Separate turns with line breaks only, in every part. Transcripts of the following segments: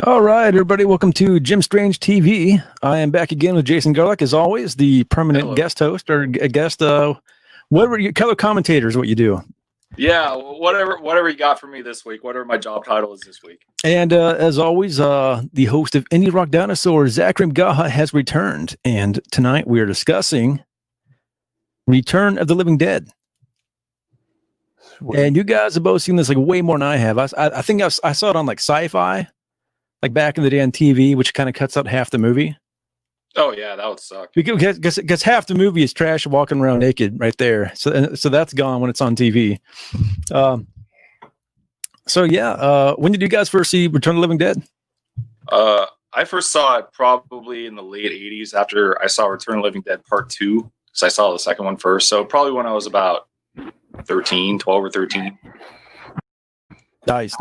All right, everybody, welcome to JimStrangeTv. I am back again with Jason Garlock, as always, the permanent guest host or guest, whatever you color commentator is what you do.
Yeah, whatever you got for me this week, whatever my job title is this week.
And as always, the host of Indie Rock Dinosaur, Zak McGaha, has returned. And tonight we are discussing Return of the Living Dead. Sweet. And you guys have both seen this like way more than I have. I think I saw it on like Sci-Fi, like back in the day on TV, which kind of cuts out half the movie.
Oh yeah, that would suck.
Because half the movie is trash walking around naked right there. So that's gone when it's on TV. When did you guys first see Return of the Living Dead?
I first saw it probably in the late 80s after I saw Return of the Living Dead Part 2, because I saw the second one first. So probably when I was about 12 or 13.
Nice.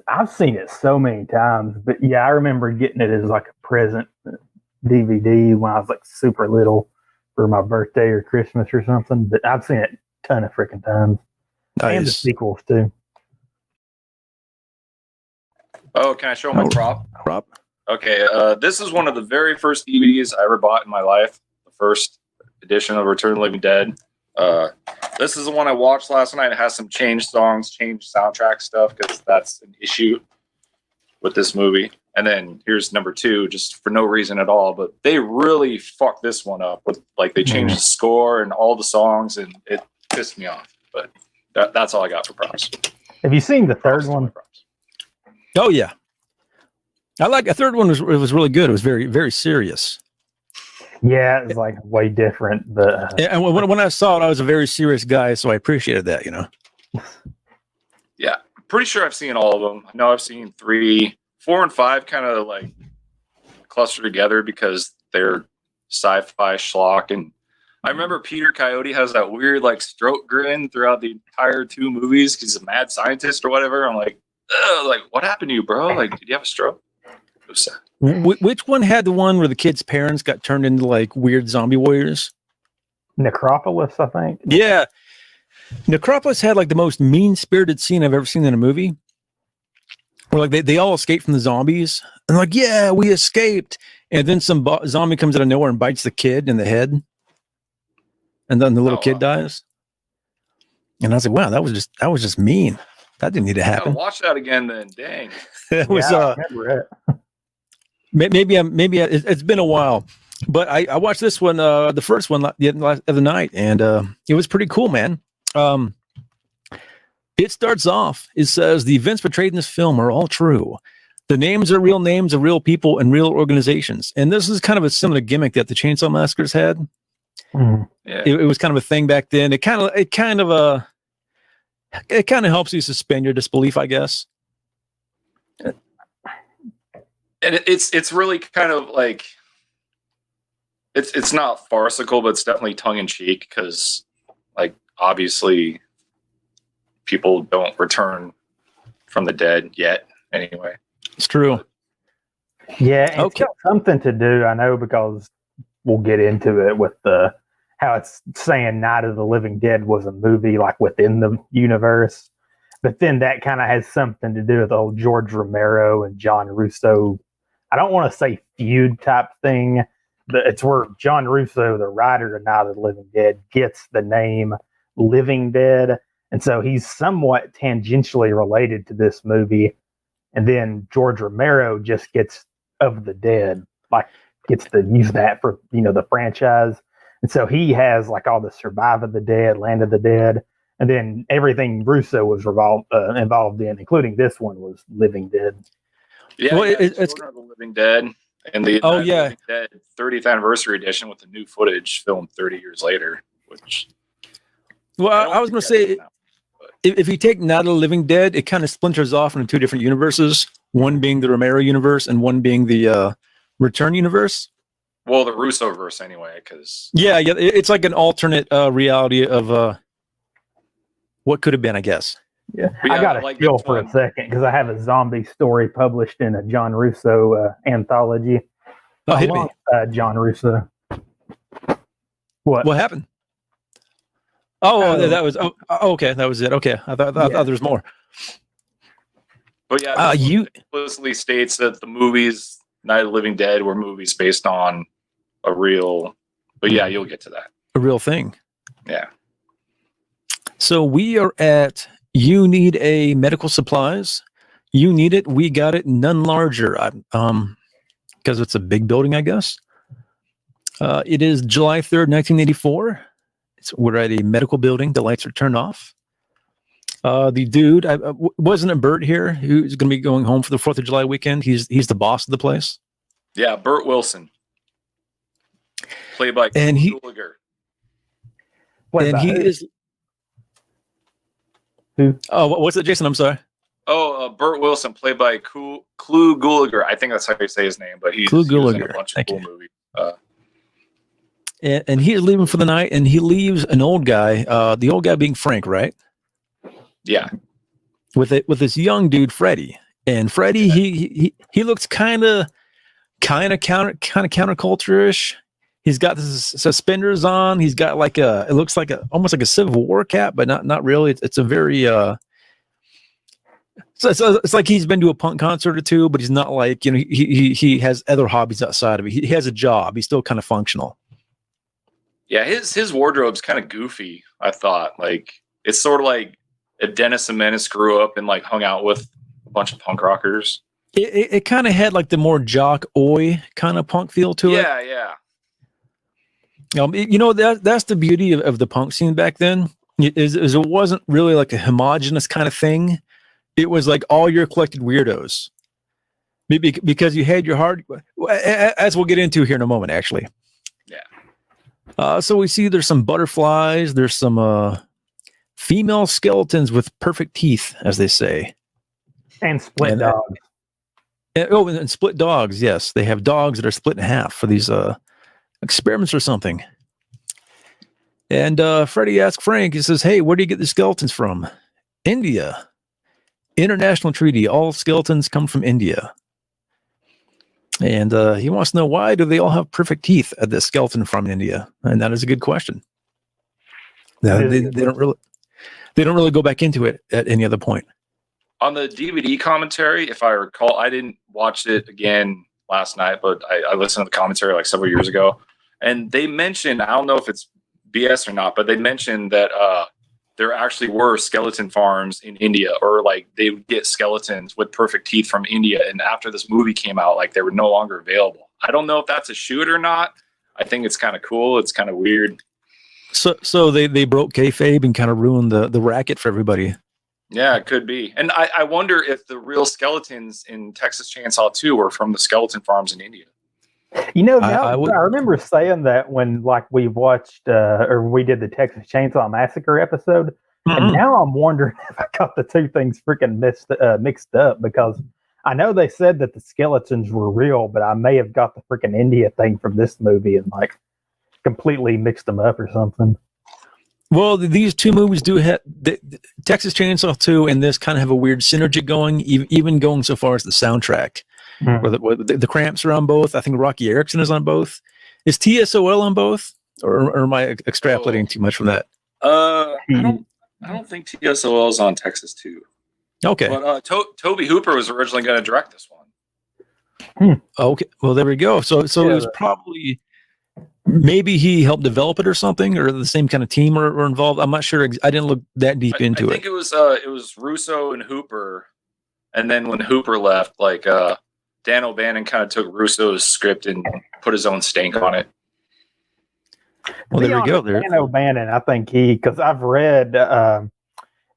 I've seen it so many times, but yeah, I remember getting it as like a present DVD when I was like super little for my birthday or Christmas or something. But I've seen it a ton of freaking times. Nice. And the sequels too.
Oh, can I show my prop?
Prop.
Okay, this is one of the very first DVDs I ever bought in my life. The first edition of Return of the Living Dead. This is the one I watched last night. It has some changed songs, changed soundtrack stuff, because that's an issue with this movie. And then here's number 2, just for no reason at all. But they really fucked this one up with, like, they changed the score and all the songs, and it pissed me off. But that's all I got for props.
Have you seen the third one?
Oh yeah, the third one was really good. It was very, very serious.
Yeah, it's like way different. But
and when I saw it, I was a very serious guy, so I appreciated that.
Yeah, pretty sure I've seen all of them. I know I've seen 3, 4, and 5 kind of like cluster together because they're sci-fi schlock. And I remember Peter Coyote has that weird like stroke grin throughout the entire 2 movies because he's a mad scientist or whatever. I'm like, what happened to you, bro? Like, did you have a stroke? It was sad.
Which one had the one where the kids' parents got turned into like weird zombie warriors?
Necropolis, I think.
Yeah. Necropolis had like the most mean-spirited scene I've ever seen in a movie. Where like they all escaped from the zombies. And like, yeah, we escaped. And then some zombie comes out of nowhere and bites the kid in the head. And then the little kid dies. And I was like, wow, that was just mean. That didn't need to happen.
Watch that again then. Dang.
It was
I remember it.
Maybe it's been a while, but I watched this one, the first one the other night, and it was pretty cool, man. It starts off, it says, the events portrayed in this film are all true. The names are real names of real people and real organizations. And this is kind of a similar gimmick that the Chainsaw Massacres had.
Mm-hmm.
Yeah.
It was kind of a thing back then. It kind of helps you suspend your disbelief, I guess.
And it's really kind of like it's not farcical, but it's definitely tongue in cheek because, like, obviously people don't return from the dead yet. Anyway,
it's true.
Yeah, it's got something to do. I know because we'll get into it with how it's saying Night of the Living Dead was a movie like within the universe, but then that kind of has something to do with the old George Romero and John Russo. I don't want to say feud type thing, but it's where John Russo, the writer of Night of the Living Dead, gets the name Living Dead. And so he's somewhat tangentially related to this movie. And then George Romero just gets Of the Dead, like gets to use that for, the franchise. And so he has like all the Survive of the Dead, Land of the Dead. And then everything Russo was involved in, including this one, was Living Dead.
Yeah,
well,
it's the Living Dead and the
Living
Dead 30th anniversary edition with the new footage filmed 30 years later. Which,
I was going to say, if you take Night of the Living Dead, it kind of splinters off into 2 different universes. One being the Romero universe, and one being the Return universe.
Well, the Russo-verse anyway, because
yeah, it's like an alternate reality of what could have been, I guess.
Yeah, I got to chill for a second because I have a zombie story published in a John Russo anthology.
Oh, hit me.
John Russo. What
happened? Oh, that was okay. That was it. Okay, I thought there was more.
But yeah,
you
explicitly states that the movies Night of the Living Dead were movies based on a real. But yeah, you'll get to that.
a real thing.
Yeah.
So we are at you need a medical supplies. You need it. We got it. None larger. Because it's a big building, I guess. It is July 3rd, 1984. We're at a medical building. The lights are turned off. The dude, wasn't it Bert here who's going to be going home for the 4th of July weekend? He's the boss of the place.
Yeah, Bert Wilson. Played by
And
Gallagher.
And he is.
Who?
Oh, what's it, Jason? I'm sorry.
Oh, Bert Wilson, played by Clu Gallagher. I think that's how you say his name, but he was in a bunch of cool movies.
And he is leaving for the night, and he leaves an old guy. The old guy being Frank, right?
Yeah.
With this young dude, Freddie. And Freddie, he looks kind of counterculture-ish. He's got this suspenders on. He's got it looks like almost like a Civil War cap, but not really. It's a very so it's like he's been to a punk concert or two, but he's not like, he has other hobbies outside of it. He has a job. He's still kind of functional.
Yeah, his wardrobe's kind of goofy, I thought. Like, it's sort of like if Dennis the Menace grew up and like hung out with a bunch of punk rockers.
It kind of had like the more jock oi kind of punk feel to it.
Yeah.
That's the beauty of the punk scene back then. It wasn't really like a homogenous kind of thing. It was like all your collected weirdos. Maybe because you had your hard, as we'll get into here in a moment, actually.
Yeah.
So we see there's some butterflies. There's some female skeletons with perfect teeth, as they say.
And split dogs.
And split dogs. Yes, they have dogs that are split in half for these experiments or something. And Freddie asks Frank, he says, "Hey, where do you get the skeletons from?" "India. International treaty. All skeletons come from India." And he wants to know, why do they all have perfect teeth at the skeleton from India? And that is a good question. They don't really go back into it at any other point.
On the DVD commentary, if I recall, I didn't watch it again last night, but I listened to the commentary like several years ago. And they mentioned, I don't know if it's BS or not, but they mentioned that there actually were skeleton farms in India, or like they would get skeletons with perfect teeth from India. And after this movie came out, like they were no longer available. I don't know if that's a shoot or not. I think it's kind of cool. It's kind of weird.
So they broke kayfabe and kind of ruined the racket for everybody.
Yeah, it could be. And I wonder if the real skeletons in Texas Chainsaw 2 were from the skeleton farms in India.
I remember saying that when we watched or we did the Texas Chainsaw Massacre episode, and now I'm wondering if I got the two things freaking mixed up, because I know they said that the skeletons were real, but I may have got the freaking India thing from this movie and like completely mixed them up or something.
Well, these two movies do have Texas Chainsaw 2 and this kind of have a weird synergy going, even going so far as the soundtrack. Where the Cramps are on both. I think Rocky Erickson is on both. Is TSOL on both, or am I extrapolating too much from that?
I don't think TSOL is on Texas 2.
Okay,
but Toby Hooper was originally going to direct this one.
Okay, well there we go. So it was probably, maybe he helped develop it or something, or the same kind of team were involved. I'm not sure. I didn't look that deep into it.
I think it was Russo and Hooper, and then when Hooper left, Dan O'Bannon kind of took Russo's script and put his own stank on it.
Well, there we go.
Dan O'Bannon, I think because I've read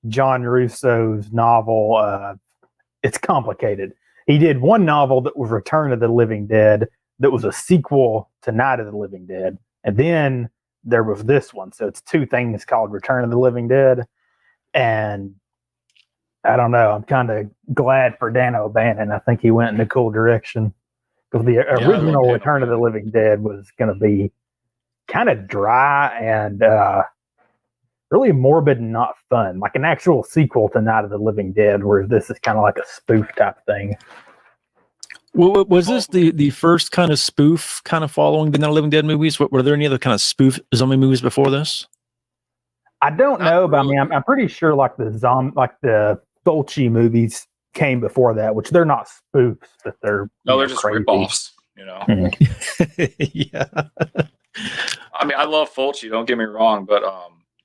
John Russo's novel. It's complicated. He did one novel that was Return of the Living Dead, that was a sequel to Night of the Living Dead. And then there was this one. So it's two things called Return of the Living Dead. And I don't know. I'm kind of glad for Dan O'Bannon. I think he went in a cool direction, because the original Return of the Living Dead was going to be kind of dry and really morbid and not fun, like an actual sequel to Night of the Living Dead, whereas this is kind of like a spoof type thing.
Well, was this the first kind of spoof kind of following the Night of the Living Dead movies? Were there any other kind of spoof zombie movies before this? I
don't know, but I mean, I'm pretty sure like the Fulci movies came before that, which they're not spoofs, but they're
they're just
crazy
ripoffs. You know.
Yeah.
I mean, I love Fulci. Don't get me wrong, but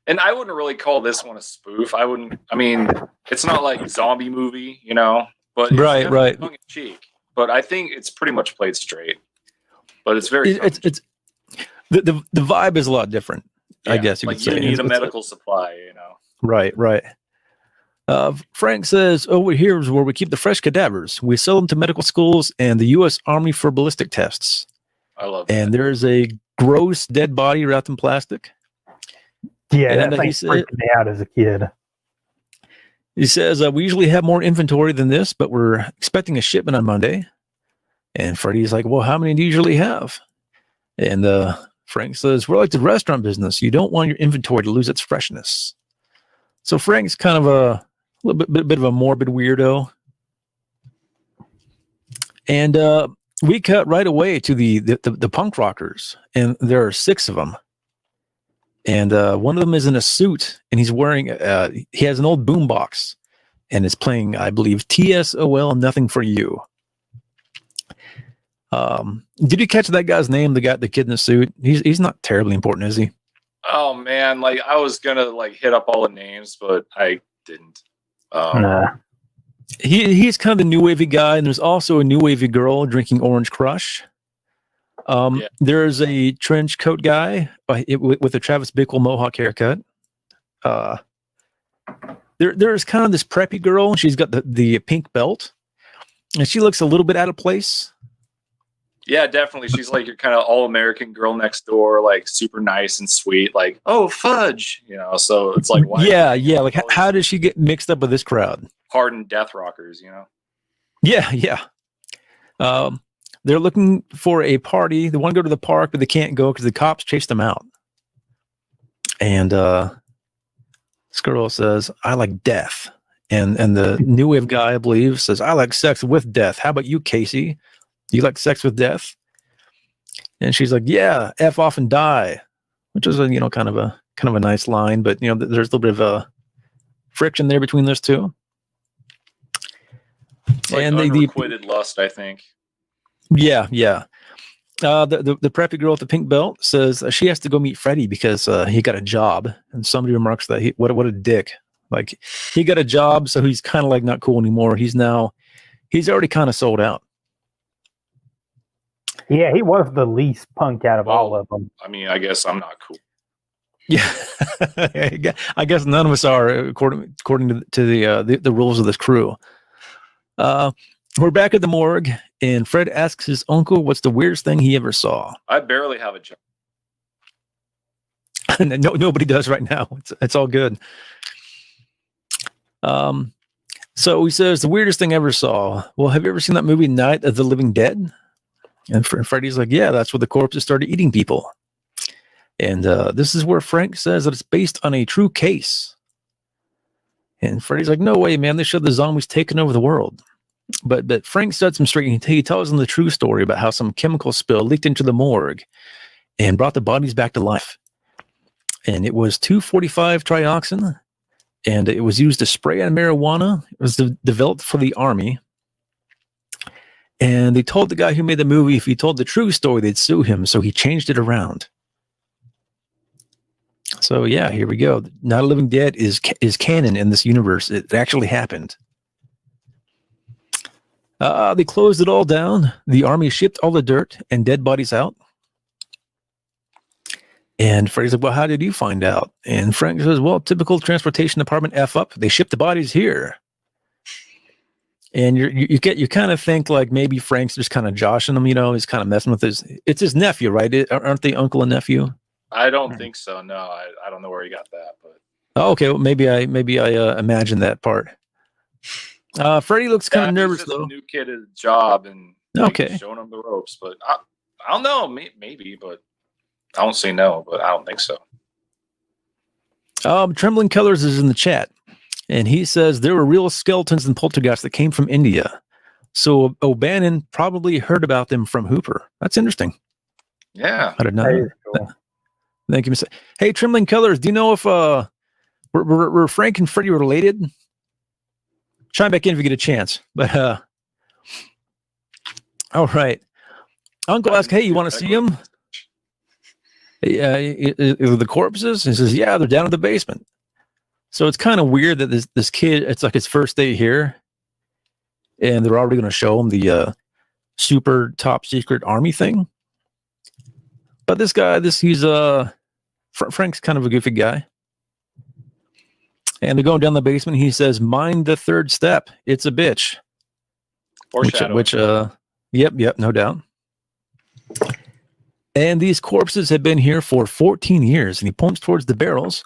and I wouldn't really call this one a spoof. I wouldn't. I mean, it's not like zombie movie, you know. But it's
right.
tongue in cheek. But I think it's pretty much played straight. But it's very.
It's the vibe is a lot different. Yeah, I guess you could say.
You need a medical supply, you know.
Right. Frank says, over here is where we keep the fresh cadavers. We sell them to medical schools and the U.S. Army for ballistic tests.
I love that.
And there's a gross dead body wrapped in plastic.
Yeah, and that thing freaked me out as a kid.
He says, we usually have more inventory than this, but we're expecting a shipment on Monday. And Freddie's like, well, how many do you usually have? And Frank says, we're like the restaurant business. You don't want your inventory to lose its freshness. So Frank's kind of a little bit of a morbid weirdo. And we cut right away to the punk rockers, and there are 6 of them. And one of them is in a suit, and he's wearing he has an old boombox, and is playing, I believe, TSOL, Nothing for You. Did you catch that guy's name? The kid in the suit. He's not terribly important, is he?
Oh man, like I was gonna hit up all the names, but I didn't.
Nah.
He's kind of the new wavy guy, and there's also a new wavy girl drinking Orange Crush. There's a trench coat guy with a Travis Bickle mohawk haircut. There's kind of this preppy girl. She's got the pink belt, and she looks a little bit out of place.
Yeah, definitely. She's like your kind of all-American girl next door, like super nice and sweet, like, oh, fudge, you know. So it's like, why?
Yeah. Like, how does she get mixed up with this crowd?
Hardened death rockers, you know.
Yeah. They're looking for a party. They want to go to the park, but they can't go because the cops chased them out. And this girl says, I like death. And the new wave guy, I believe, says, I like sex with death. How about you, Casey? You like sex with death? And she's like, yeah, F off and die, which is a, kind of a nice line, but there's a little bit of a friction there between those two.
It's like
and
unrequited lust, I think.
Yeah. The preppy girl with the pink belt says she has to go meet Freddie because he got a job, and somebody remarks that what a dick. Like, he got a job, so he's kind of like not cool anymore. He's already kind of sold out.
Yeah, he was the least punk out of all of them.
I mean, I guess I'm not cool.
Yeah, I guess none of us are, according to the rules of this crew. We're back at the morgue, and Fred asks his uncle what's the weirdest thing he ever saw.
I barely have a job.
Nobody does right now. It's all good. So he says the weirdest thing I ever saw. Well, have you ever seen that movie Night of the Living Dead? And Freddy's like, yeah, that's where the corpses started eating people. And this is where Frank says that it's based on a true case. And Freddy's like, no way, man. They showed the zombies taking over the world. But Frank sets him straight. He tells him the true story about how some chemical spill leaked into the morgue and brought the bodies back to life. And it was 2,45-trioxin, and it was used to spray on marijuana. It was developed for the army. And they told the guy who made the movie if he told the true story, they'd sue him. So he changed it around. So yeah, here we go. Not a Living Dead is canon in this universe. It actually happened. They closed it all down. The army shipped all the dirt and dead bodies out. And Freddy's like, well, how did you find out? And Frank says, well, typical transportation department F up. They shipped the bodies here. And you kind of think like maybe Frank's just kind of joshing him, he's kind of messing with it's his nephew, right? Aren't they uncle and nephew?
I don't think so. No, I don't know where he got that, but
okay. Well, maybe I imagined that part. Freddy looks kind of nervous though.
A new kid at a job and
okay,
showing him the ropes, but I don't know, maybe, but I won't say no, but I don't think so.
Trembling Colors is in the chat. And he says there were real skeletons and poltergeists that came from India. So O'Bannon probably heard about them from Hooper. That's interesting.
Yeah.
I don't know. Cool. Thank you, Mr. Hey, Trembling Colors, do you know if were Frank and Freddie related? chime back in if you get a chance. But all right. Uncle asks, hey, you want to see him? The corpses? He says, yeah, they're down in the basement. So it's kind of weird that this kid, it's like his first day here, and they're already going to show him the super top secret army thing. But this guy, he's Frank's kind of a goofy guy. And they're going down the basement. He says, mind the third step. It's a bitch. Which yep, no doubt. And these corpses have been here for 14 years. And he points towards the barrels.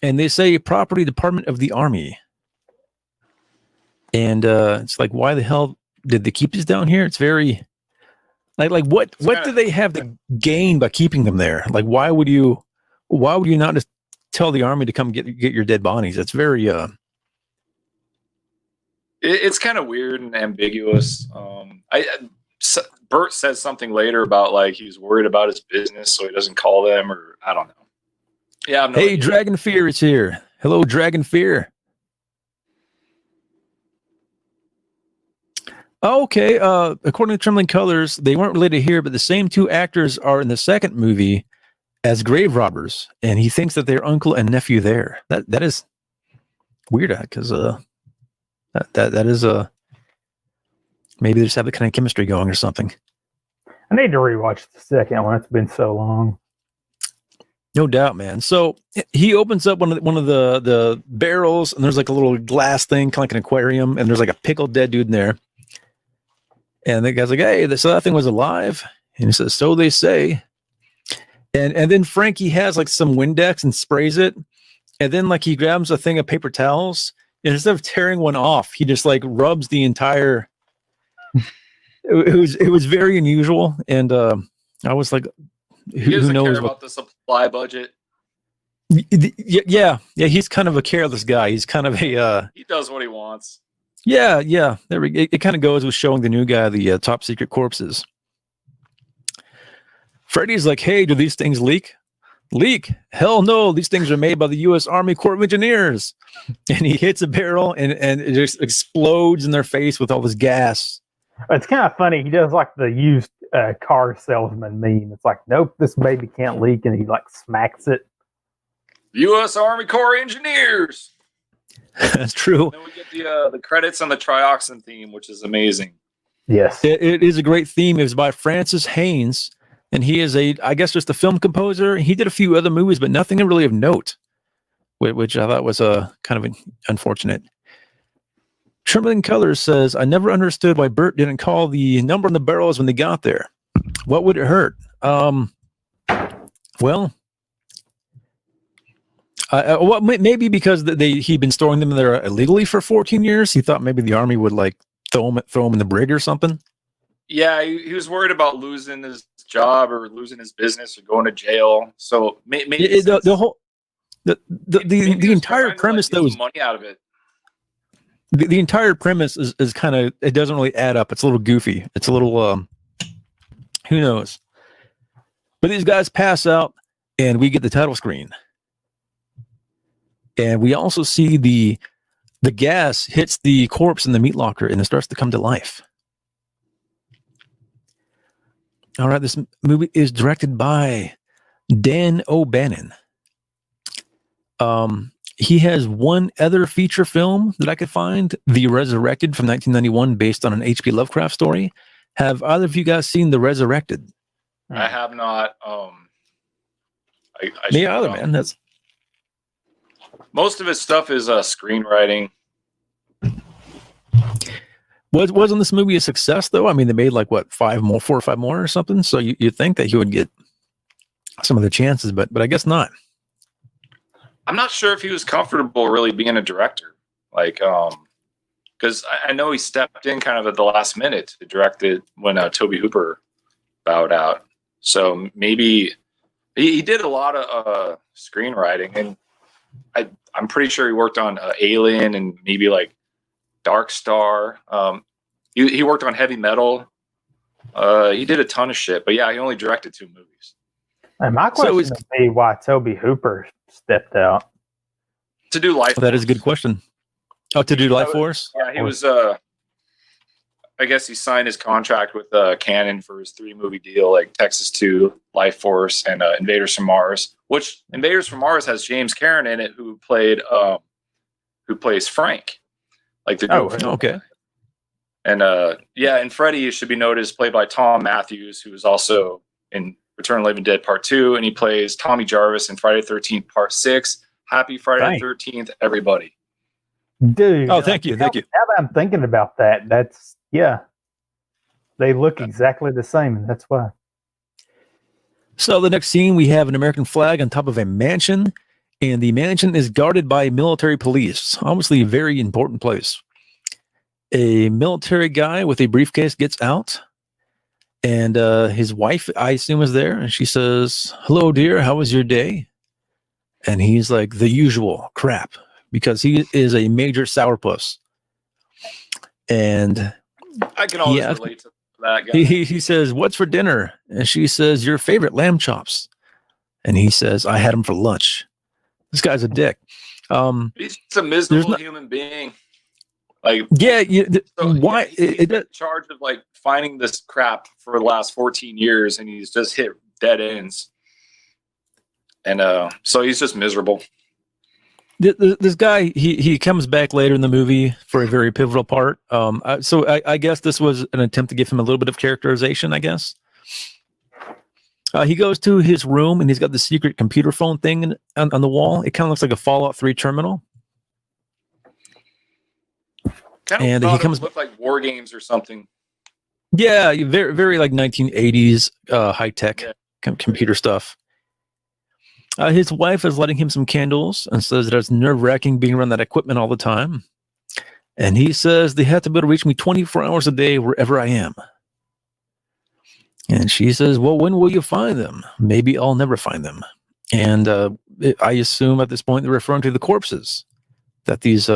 And they say property department of the army. And it's like, why the hell did they keep these down here? It's very like what do they have to gain by keeping them there? Like, why would you not just tell the army to come get your dead bodies? It's very
it's kind of weird and ambiguous. Bert says something later about like he's worried about his business, so he doesn't call them, or I don't know. Yeah. No
hey,
idea.
Dragon Fear is here. Hello, Dragon Fear. Okay. According to Trembling Colors, they weren't related here, but the same two actors are in the second movie as grave robbers, and he thinks that they're uncle and nephew there. That is weird, because that is maybe they just have the kind of chemistry going or something.
I need to rewatch the second one. It's been so long.
No doubt, man. So he opens up one of the barrels, and there's like a little glass thing, kind of like an aquarium, and there's like a pickled dead dude in there. And the guy's like, hey, so that thing was alive? And he says, so they say. And then Frankie has like some Windex and sprays it. And then like he grabs a thing of paper towels, and instead of tearing one off, he just like rubs the entire. It was very unusual. And I was like, who knows
about the supply budget?
Yeah. He's kind of a careless guy. He's kind of a.
He does what he wants.
Yeah. There we go. It kind of goes with showing the new guy the top secret corpses. Freddy's like, hey, do these things leak? Leak? Hell no. These things are made by the U.S. Army Corps of Engineers. And he hits a barrel, and it just explodes in their face with all this gas.
It's kind of funny. He does like the used car salesman meme. It's like, nope, this baby can't leak, and he like smacks it.
U.S. Army Corps Engineers.
That's true.
And then we get the credits on the Trioxin theme, which is amazing.
Yes,
it is a great theme. It was by Francis Haynes, and he is I guess just a film composer. He did a few other movies, but nothing really of note, which I thought was kind of unfortunate. Trembling Colors says, I never understood why Bert didn't call the number on the barrels when they got there. What would it hurt? Well, maybe because he'd been storing them there illegally for 14 years. He thought maybe the army would like throw him in the brig or something.
Yeah, he was worried about losing his job or losing his business or going to jail. So maybe
the entire premise though is
money out of it.
The entire premise is kind of, it doesn't really add up. It's a little goofy. It's a little, who knows? But these guys pass out, and we get the title screen. And we also see the gas hits the corpse in the meat locker, and it starts to come to life. All right, this movie is directed by Dan O'Bannon. He has one other feature film that I could find, The Resurrected from 1991, based on an H.P. Lovecraft story. Have either of you guys seen The Resurrected?
I have not.
Me either, man. That's
most of his stuff is screenwriting.
Wasn't this movie a success though? I mean, they made like what, 4 or 5 more or something. So you'd think that he would get some of the chances, but I guess not.
I'm not sure if he was comfortable really being a director, like, because I know he stepped in kind of at the last minute to direct it when Tobe Hooper bowed out. So maybe he did a lot of screenwriting, and I'm pretty sure he worked on Alien and maybe like Dark Star. He worked on Heavy Metal. He did a ton of shit, but yeah, he only directed 2 movies.
And my question would be why Tobe Hooper stepped out.
To do Life.
Well, that is a good question. Oh, to do Life Force?
Yeah, he was. I guess he signed his contract with Canon for his 3-movie deal, like Texas 2, Life Force, and Invaders from Mars. Which Invaders from Mars has James Cameron in it, who plays Frank, like the
Oh, okay.
And and Freddy should be noted is played by Tom Matthews, who is also in Return of the Living Dead Part 2, and he plays Tommy Jarvis in Friday the 13th Part 6. Happy Friday the 13th, everybody.
Dude.
Oh, thank you.
Now that I'm thinking about that, they look exactly the same, and that's why.
So the next scene, we have an American flag on top of a mansion, and the mansion is guarded by military police. Obviously a very important place. A military guy with a briefcase gets out, and his wife, I assume, is there, and she says, "Hello, dear, how was your day?" And he's like, "The usual crap," because he is a major sourpuss. And
I can always relate to that guy.
He says, "What's for dinner?" And she says, "Your favorite lamb chops." And he says, "I had them for lunch." This guy's a dick.
He's just a miserable human being. Like,
yeah, why?
He's in charge of like finding this crap for the last 14 years, and he's just hit dead ends. And so he's just miserable.
This guy, he comes back later in the movie for a very pivotal part. So I guess this was an attempt to give him a little bit of characterization, I guess. He goes to his room, and he's got the secret computer phone thing on the wall. It kind of looks like a Fallout 3 terminal.
And he comes with like War Games or something.
Yeah, very, very like 1980s high-tech computer stuff. His wife is lighting him some candles and says that it's nerve-wracking being around that equipment all the time. And he says they have to be able to reach me 24 hours a day wherever I am. And she says, "Well, when will you find them? Maybe I'll never find them." And I assume at this point they're referring to the corpses that these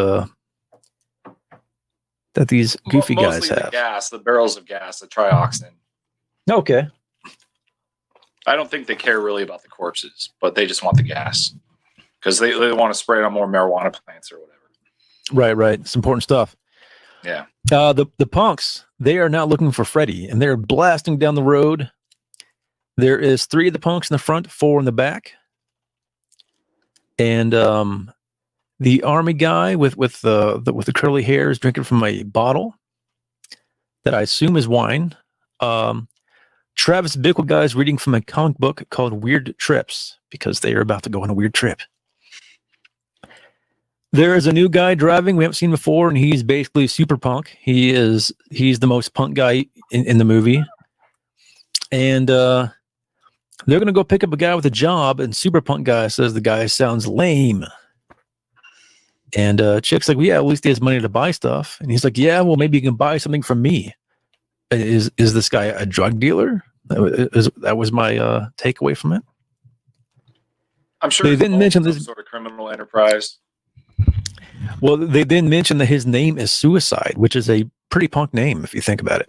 goofy guys have.
The barrels of gas, the trioxin.
Okay.
I don't think they care really about the corpses, but they just want the gas because they want to spray it on more marijuana plants or whatever.
Right. It's important stuff.
Yeah.
The punks, they are now looking for Freddy, and they're blasting down the road. There is 3 of the punks in the front, 4 in the back. And the army guy with the curly hair is drinking from a bottle that I assume is wine. Travis Bickle guy is reading from a comic book called Weird Trips because they are about to go on a weird trip. There is a new guy driving we haven't seen before, and he's basically super punk. He's the most punk guy in the movie. And they're going to go pick up a guy with a job, and super punk guy says the guy sounds lame. And Chick's like, "Well, yeah, at least he has money to buy stuff." And he's like, "Yeah, well, maybe you can buy something from me." Is this guy a drug dealer? That was my takeaway from it.
I'm sure
they didn't mention this
sort of criminal enterprise.
Well, they didn't mention that his name is Suicide, which is a pretty punk name if you think about it.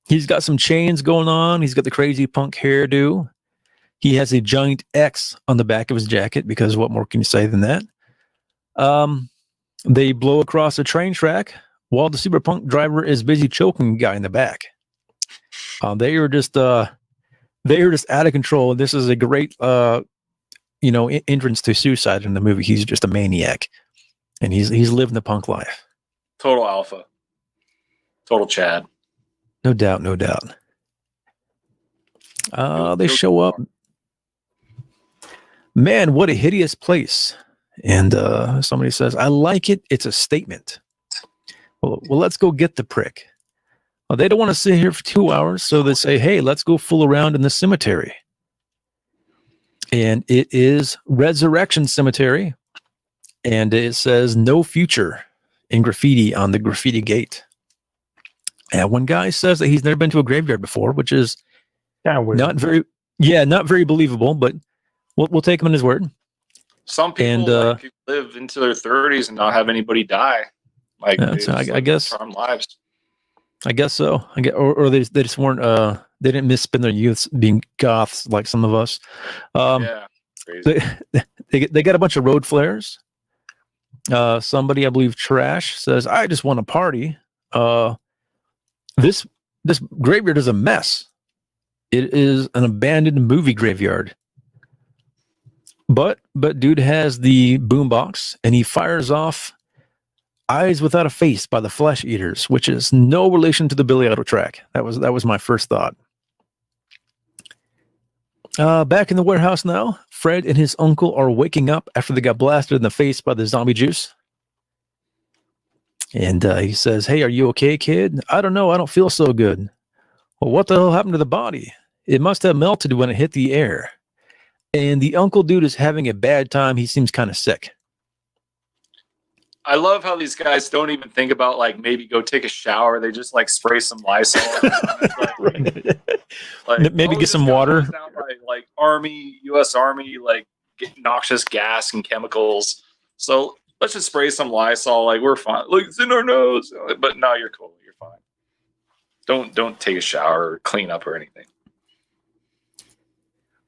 He's got some chains going on. He's got the crazy punk hairdo. He has a giant X on the back of his jacket because what more can you say than that? They blow across a train track while the super punk driver is busy choking a guy in the back. They are just out of control. This is a great entrance to Suicide in the movie. He's just a maniac, and he's living the punk life.
Total alpha. Total Chad.
No doubt. They show up. Man, what a hideous place. And somebody says, "I like it. It's a statement." Well, let's go get the prick. Well, they don't want to sit here for 2 hours, so they say, "Hey, let's go fool around in the cemetery." And it is Resurrection Cemetery, and it says "No Future" in graffiti on the graffiti gate. And one guy says that he's never been to a graveyard before, which is
kind of weird.
Not very believable, but we'll take him on his word.
Some people live into their 30s and not have anybody die. Like,
I guess
charmed lives.
I guess so. Or they just weren't. They didn't misspend their youths being goths like some of us.
Yeah, crazy.
They got a bunch of road flares, Somebody, I believe, Trash says, "I just want to party." This graveyard is a mess. It is an abandoned movie graveyard. But dude has the boombox and he fires off "Eyes Without a Face" by the Flesh Eaters, which is no relation to the Billy Idol track. That was my first thought. Back in the warehouse now, Fred and his uncle are waking up after they got blasted in the face by the zombie juice. And he says, "Hey, are you okay, kid?" "I don't know. I don't feel so good." "Well, what the hell happened to the body?" "It must have melted when it hit the air." And the uncle dude is having a bad time. He seems kind of sick.
I love how these guys don't even think about like maybe go take a shower. They just like spray some Lysol.
Maybe get some water.
Down by, like U.S. Army, like get noxious gas and chemicals. So let's just spray some Lysol. Like we're fine. Look, it's in our nose. But no, you're cool. You're fine. Don't take a shower or clean up or anything.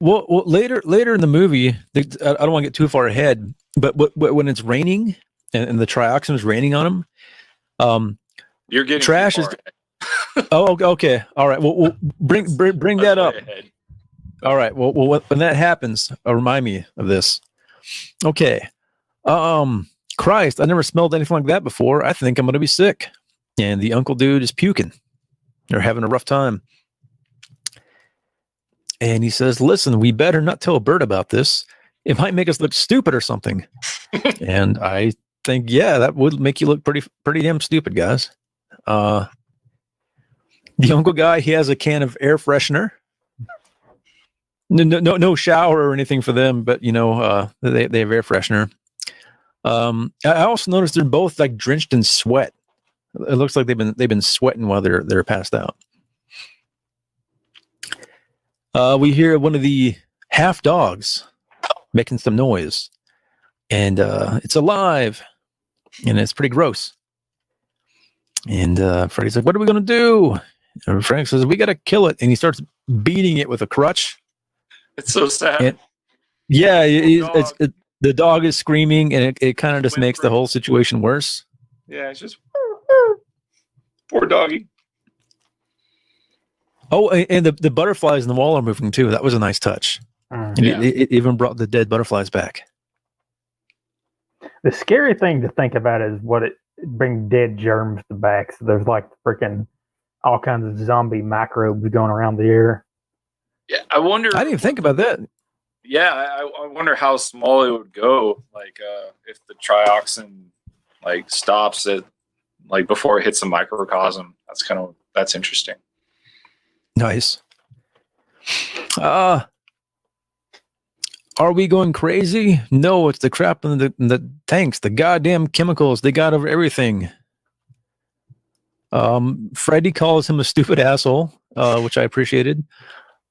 Well, later in the movie, I don't want to get too far ahead, but when it's raining and the trioxin is raining on him,
you're getting
Trash is. Oh, okay, all right. Well, bring that up.
Ahead.
All right. Well, when that happens, remind me of this. Okay. Christ, I never smelled anything like that before. I think I'm gonna be sick. And the uncle dude is puking. They're having a rough time. And he says, "Listen, we better not tell Bert about this. It might make us look stupid or something." And I think, yeah, that would make you look pretty damn stupid, guys. The uncle guy, he has a can of air freshener. No shower or anything for them, but they have air freshener. I also noticed they're both like drenched in sweat. It looks like they've been sweating while they're passed out. We hear one of the half dogs making some noise, and it's alive, and it's pretty gross. And Freddy's like, "What are we gonna do?" And Frank says, "We gotta kill it," and he starts beating it with a crutch.
It's so sad.
Yeah, the dog is screaming, and it kind of just makes the whole situation worse.
Yeah, it's just poor doggy.
Oh, and the butterflies in the wall are moving too. That was a nice touch. And it even brought the dead butterflies back.
The scary thing to think about is what it brings dead germs back. So there's like freaking all kinds of zombie microbes going around the air.
Yeah, I wonder.
I didn't even think about that.
Yeah, I wonder how small it would go. Like if the trioxin like stops it, like before it hits the microcosm. That's interesting.
Nice. Are we going crazy? No, it's the crap in the tanks, the goddamn chemicals. They got over everything. Freddy calls him a stupid asshole, which I appreciated.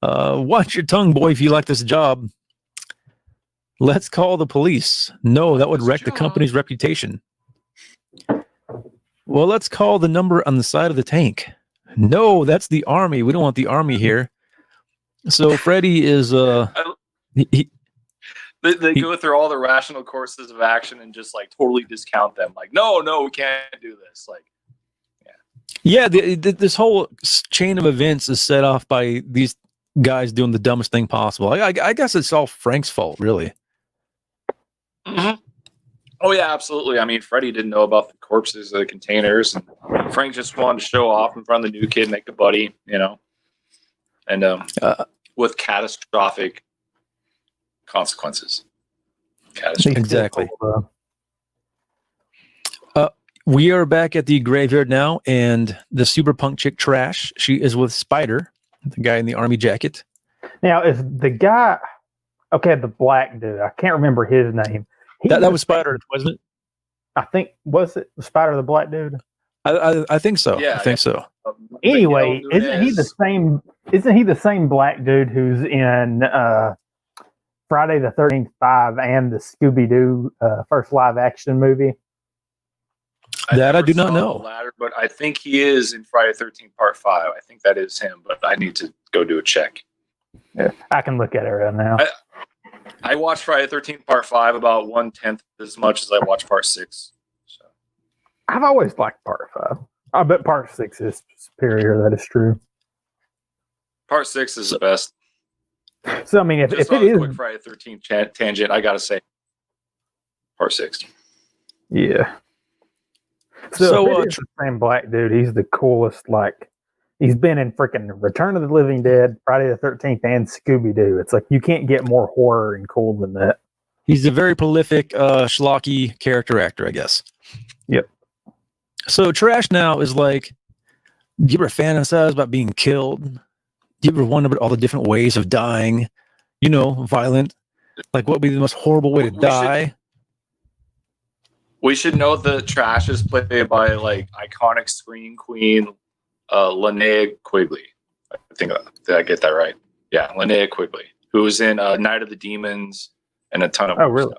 Watch your tongue, boy, if you like this job. Let's call the police. No, that would wreck the company's reputation. Well, let's call the number on the side of the tank. No, that's the army. We don't want the army here. So Freddy is
they go through all the rational courses of action and just like totally discount them. Like, no, we can't do this. Like,
this whole chain of events is set off by these guys doing the dumbest thing possible. I guess it's all Frank's fault, really.
Mm-hmm. Oh yeah, absolutely. I mean, Freddy didn't know about the corpses of the containers, and Frank just wanted to show off in front of the new kid, make a buddy, and with catastrophic consequences.
Exactly. We are back at the graveyard now, and the super punk chick Trash, she is with Spider, the guy in the army jacket.
Now, is the guy the black dude? I can't remember his name.
That was Spider, wasn't it?
I think, was it Spider the black dude?
I think so. Yeah, I think so.
Anyway, isn't he the same black dude who's in Friday the 13th 5 and the Scooby-Doo first live action movie?
I do not know.
The latter, but I think he is in Friday the 13th Part 5. I think that is him, but I need to go do a check.
Yeah, I can look at it right now.
I watched Friday the 13th Part 5 about 1/10 as much as I watched Part 6. So.
I've always liked Part 5. I bet Part 6 is superior. That is true.
Part 6 is the best.
So I mean, if
Just
it
on a
is,
quick Friday the 13th tangent, I gotta say, Part 6.
yeah. So if it is the same black dude, he's the coolest. Like, he's been in freaking Return of the Living Dead, Friday the 13th, and Scooby Doo. It's like you can't get more horror and cool than that.
He's a very prolific, schlocky character actor, I guess.
Yep.
So Trash now is like, do you ever fantasize about being killed? Do you ever wonder about all the different ways of dying? You know, violent. Like, what would be the most horrible way to die?
We should know that Trash is played by like iconic screen queen Linnea Quigley. I think did I get that right? Yeah, Linnea Quigley, who was in Night of the Demons and a ton of other
really?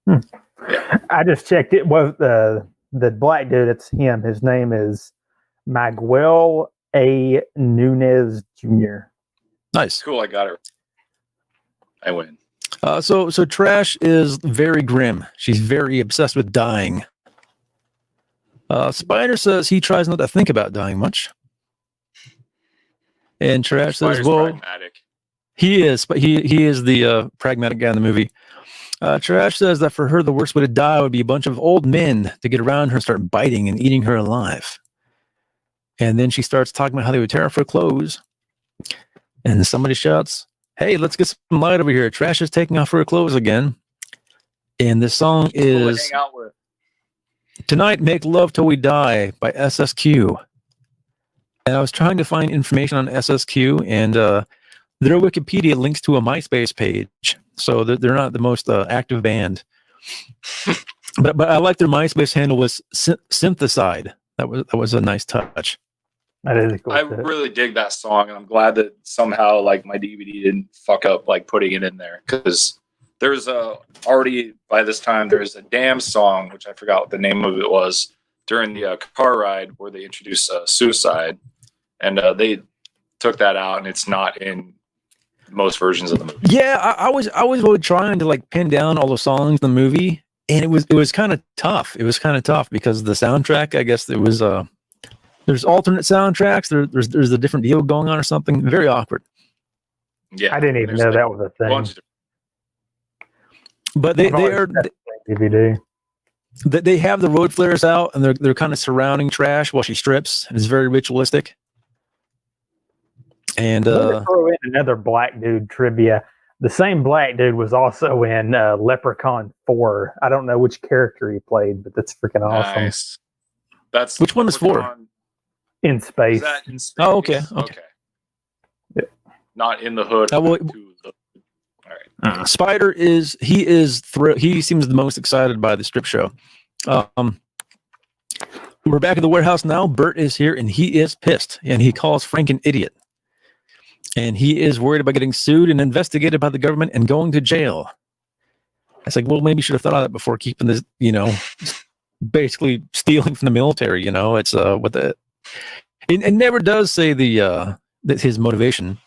stuff. Yeah.
I just checked. It was the black dude. It's him. His name is Miguel A. Nunez Jr.
Nice.
Cool, I got it. I win.
So Trash is very grim. She's very obsessed with dying. Spider says he tries not to think about dying much. And Trash says, well,
pragmatic.
He is, but he is the pragmatic guy in the movie. Trash says that for her, the worst way to die would be a bunch of old men to get around her and start biting and eating her alive. And then she starts talking about how they would tear off her clothes. And somebody shouts, "Hey, let's get some light over here. Trash is taking off her clothes again." And this song is
hang out with.
Tonight, Make Love Till We Die by SSQ. And I was trying to find information on SSQ, and their Wikipedia links to a MySpace page. So they're not the most active band. but I like their MySpace handle was Syntheside. That was a nice touch.
That is a cool.
I really dig that song, and I'm glad that somehow like my DVD didn't fuck up like putting it in there, because there's already by this time there's a Damn song, which I forgot what the name of it was, during the car ride where they introduced Suicide, and they took that out, and it's not in most versions of the movie.
Yeah, I was really trying to like pin down all the songs in the movie, and it was kind of tough. It was kind of tough because the soundtrack, I guess, it was there's alternate soundtracks. There's a different deal going on or something. Very awkward.
Yeah,
I didn't even know that was a thing.
But they are
DVD.
They have the road flares out, and they're kind of surrounding Trash while she strips. And it's very ritualistic. And
throw in another black dude trivia. The same black dude was also in Leprechaun 4. I don't know which character he played, but that's freaking awesome.
Nice. That's
which one is 4?
In space.
Is that in space?
Oh, okay.
Yeah.
Not in the hood.
All
right.
Spider is he seems the most excited by the strip show. We're back at the warehouse now. Bert is here, and he is pissed, and he calls Frank an idiot. And he is worried about getting sued and investigated by the government and going to jail. It's like, well, maybe you should have thought of that before keeping this, basically stealing from the military. It's what the it never does say that his motivation.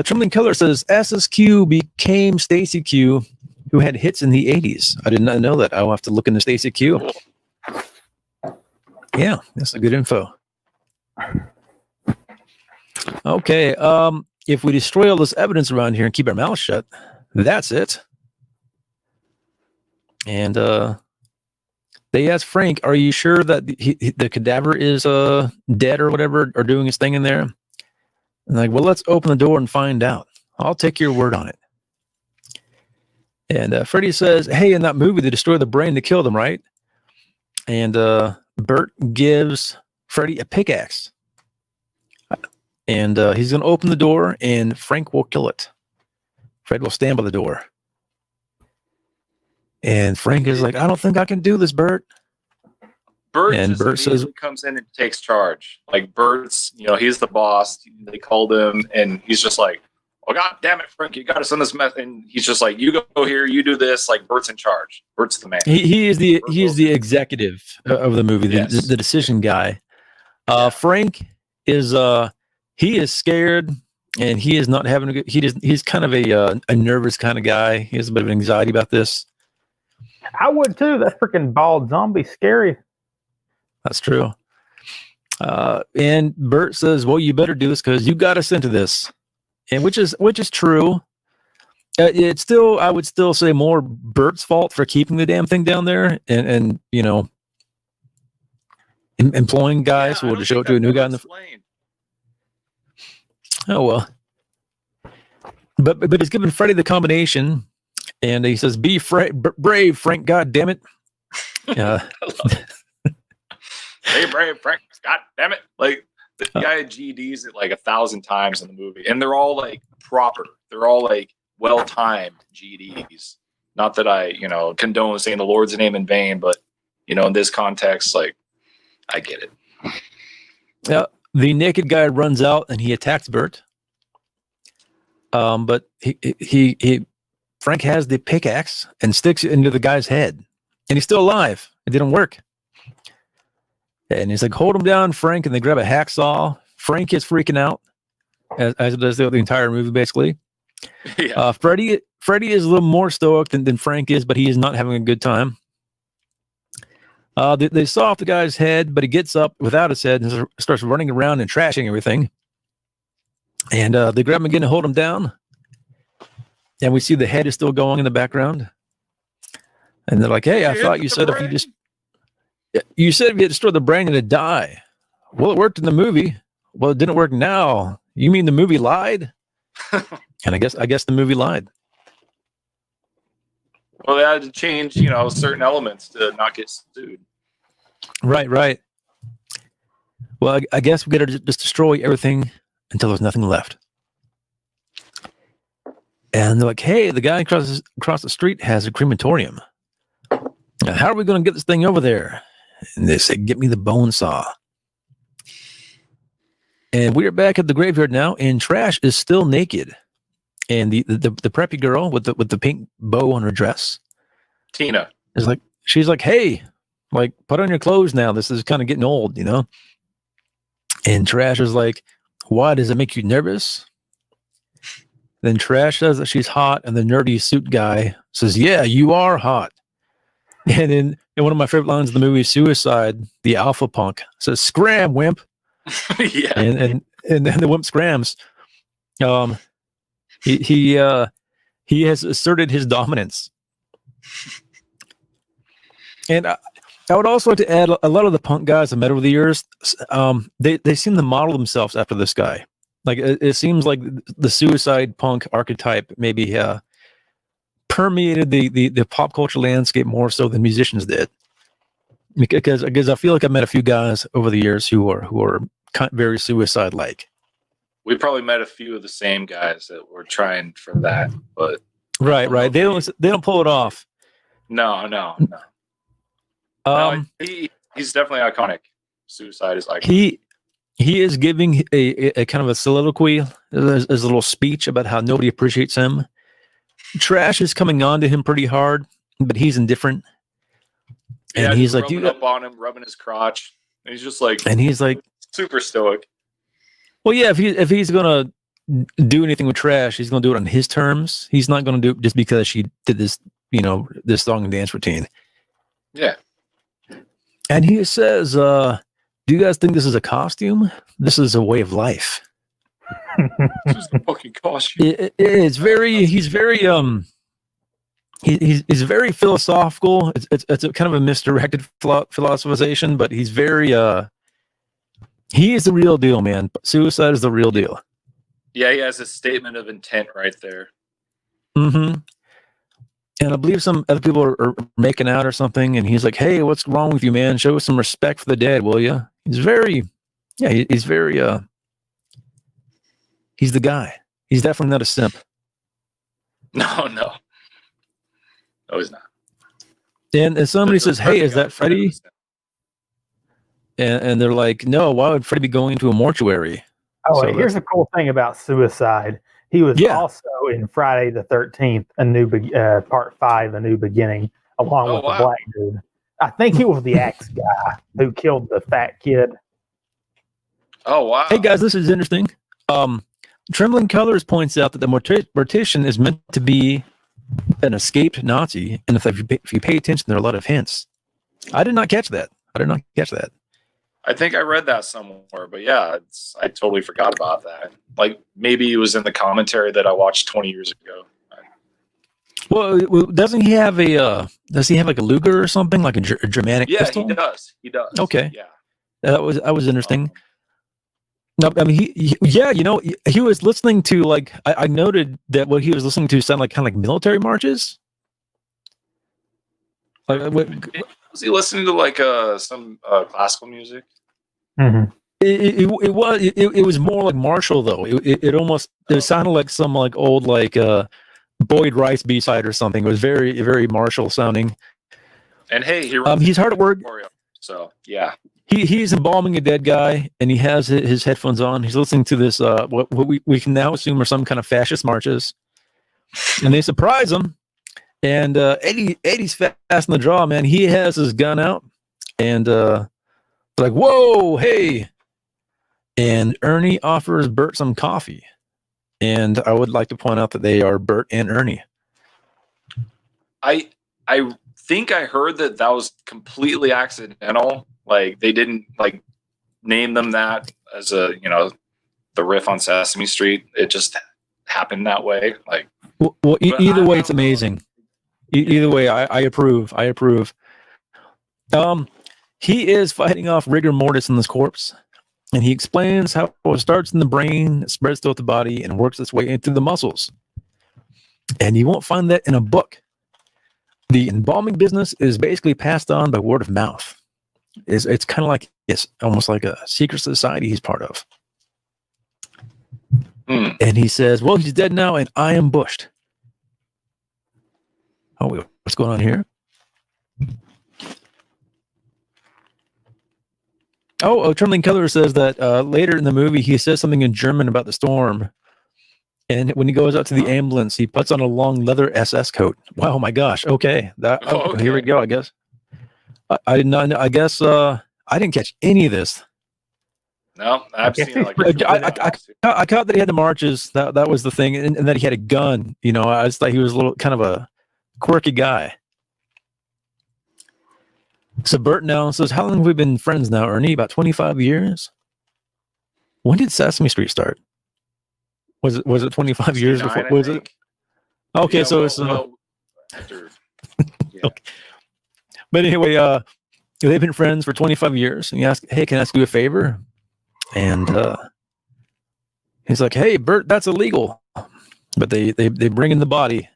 Trembling Killer says SSQ became Stacy Q, who had hits in the 80s. I did not know that. I'll have to look into Stacy Q. Yeah, that's a good info. Okay, if we destroy all this evidence around here and keep our mouth shut, that's it. And they asked Frank, "Are you sure that the cadaver is dead or whatever, or doing his thing in there?" And like, well, let's open the door and find out. I'll take your word on it. And Freddy says, "Hey, in that movie, they destroy the brain to kill them, right?" And Bert gives Freddy a pickaxe. And he's going to open the door, and Frank will kill it. Fred will stand by the door. And Frank is like, "I don't think I can do this, Bert."
Bert says, comes in and takes charge. Like Bert's, he's the boss. They called him, and he's just like, "Oh, God damn it, Frank, you got us in this mess." And he's just like, "You go here, you do this." Like Bert's in charge. Bert's the man.
He is the executive of the movie,
Yes.
the decision guy. Frank is he is scared and he is not having a good. He's kind of a nervous kind of guy. He has a bit of anxiety about this.
I would too. That freaking bald zombie scary.
That's true. And Bert says, "Well, you better do this because you got us into this," and which is true. It's still, I would still say, more Bert's fault for keeping the damn thing down there, and you know, employing guys who will just show it to a new guy in the. Oh well, but he's giving Freddy the combination, and he says, "Be brave, Frank. God damn it."
Hey, brave Frank. God damn it! Like the guy GDs it like 1,000 times in the movie, and they're all like proper. They're all like well-timed GDs. Not that I, condone saying the Lord's name in vain, but in this context, like I get it.
Yeah, the naked guy runs out and he attacks Bert. But he Frank has the pickaxe and sticks it into the guy's head, and he's still alive. It didn't work. And he's like, "Hold him down, Frank," and they grab a hacksaw. Frank is freaking out, as it does the entire movie, basically. Yeah. Freddy is a little more stoic than Frank is, but he is not having a good time. They saw off the guy's head, but he gets up without his head and starts running around and trashing everything. And they grab him again to hold him down. And we see the head is still going in the background. And they're like, "Hey, I thought you said if you destroy the brain, it'd die." Well, it worked in the movie. Well, it didn't work now. You mean the movie lied? And I guess the movie lied.
Well, they had to change, certain elements to not get sued.
Right. Well, I guess we got to just destroy everything until there's nothing left. And they're like, "Hey, the guy across the street has a crematorium. Now, how are we going to get this thing over there?" And they say, "Get me the bone saw." And we're back at the graveyard now, and Trash is still naked. And the preppy girl with the pink bow on her dress,
Tina,
is like, she's like, "Hey, like, put on your clothes now. This is kind of getting old, And Trash is like, "Why, does it make you nervous?" Then Trash says that she's hot, and the nerdy suit guy says, "Yeah, you are hot." And then in one of my favorite lines of the movie, Suicide, the alpha punk says, "Scram, wimp."
Yeah.
And then the wimp scrams. He has asserted his dominance. And I would also like to add, a lot of the punk guys I've met over the years, they seem to model themselves after this guy. Like it seems like the suicide punk archetype maybe permeated the pop culture landscape more so than musicians did. Because I feel like I've met a few guys over the years who are very suicide-like.
We probably met a few of the same guys that were trying for that, but
right. They don't pull it off.
No. He's definitely iconic. Suicide is iconic.
He is giving a kind of a soliloquy, as a little speech about how nobody appreciates him. Trash is coming on to him pretty hard, but he's indifferent.
And
he's like,
rubbing up on him, rubbing his crotch, and he's just like,
and he's like,
super stoic.
Well, yeah, if he's gonna do anything with Trash, he's gonna do it on his terms. He's not gonna do it just because she did this, this song and dance routine.
Yeah.
And he says, "Do you guys think this is a costume? This is a way of life."
This is a fucking costume.
He's very he's very philosophical. It's a kind of a misdirected philosophization, but he's very he is the real deal, man. Suicide is the real deal.
Yeah, he has a statement of intent right there.
Mm-hmm. And I believe some other people are making out or something, and he's like, "Hey, what's wrong with you, man? Show some respect for the dead, will you?" He's very he's the guy. He's definitely not a simp.
No, he's not.
And somebody says, "Hey, is that Freddy?" And they're like, "No, why would Freddy be going into a mortuary?"
Oh, so here's the cool thing about Suicide. He was also in Friday the 13th, Part 5, A New Beginning, along with the black dude. I think he was the axe guy who killed the fat kid.
Oh, wow.
Hey, guys, this is interesting. Trembling Colors points out that the mortician is meant to be an escaped Nazi, and if you pay attention, there are a lot of hints. I did not catch that.
I think I read that somewhere, but yeah, I totally forgot about that. Like maybe it was in the commentary that I watched 20 years ago.
Well, doesn't he have a? Does he have like a Luger or something, like a Germanic pistol?
Yeah, he does.
Okay,
yeah,
that was interesting. No, I mean he was listening to like I noted that what he was listening to sounded like kind of like military marches. Like
was he listening to like some classical music?
Mm-hmm.
It was more like martial though. It sounded like some like old like Boyd Rice B-side or something. It was very very martial sounding.
And hey,
he's hard at work.
So yeah.
He's embalming a dead guy, and he has his headphones on. He's listening to this, what we can now assume are some kind of fascist marches, and they surprise him. And Eddie's fast in the draw, man. He has his gun out, and like, whoa, hey! And Ernie offers Bert some coffee, and I would like to point out that they are Bert and Ernie.
I think I heard that was completely accidental. Like they didn't like name them that as a the riff on Sesame Street. It just happened that way. Like
well either way, it's amazing. Either way, I approve. He is fighting off rigor mortis in this corpse, and he explains how it starts in the brain, it spreads throughout the body, and works its way into the muscles. And you won't find that in a book. The embalming business is basically passed on by word of mouth. It's kind of like it's almost like a secret society he's part of. And he says, well, he's dead now, and I am bushed. Oh, what's going on here? Trembling Color says that later in the movie, he says something in German about the storm. And when he goes out to the ambulance, he puts on a long leather SS coat. Wow, my gosh. Okay. Okay. Here we go, I guess. I did not know. I guess I didn't catch any of this.
No, I've seen it.
I caught that he had the marches. That was the thing. And that he had a gun. I just thought he was a little kind of a quirky guy. So Bert now says, how long have we been friends now, Ernie? About 25 years? When did Sesame Street start? Was it 25 years before? Was it? Okay, so it's
after, yeah.
Okay. But anyway, they've been friends for 25 years, and he asked, "Hey, can I ask you a favor?" And he's like, "Hey, Bert, that's illegal." But they bring in the body,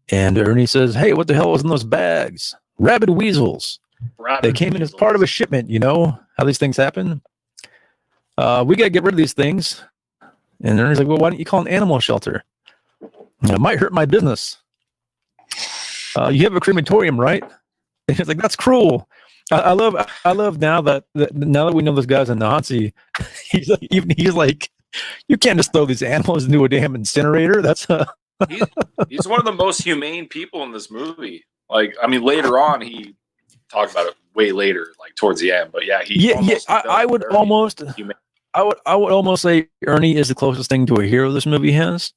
and Ernie says, "Hey, what the hell was in those bags? Rabid weasels. They came in as part of a shipment. You know how these things happen. We gotta get rid of these things." And Ernie's like, "Well, why don't you call an animal shelter? It might hurt my business. You have a crematorium, right?" And he's like, "That's cruel." I love now that we know this guy's a Nazi. He's like, "You can't just throw these animals into a damn incinerator." That's
he's one of the most humane people in this movie. Like, I mean, later on he talked about it way later, like towards the end. But yeah, I would almost say Ernie is the closest thing to a hero this movie has.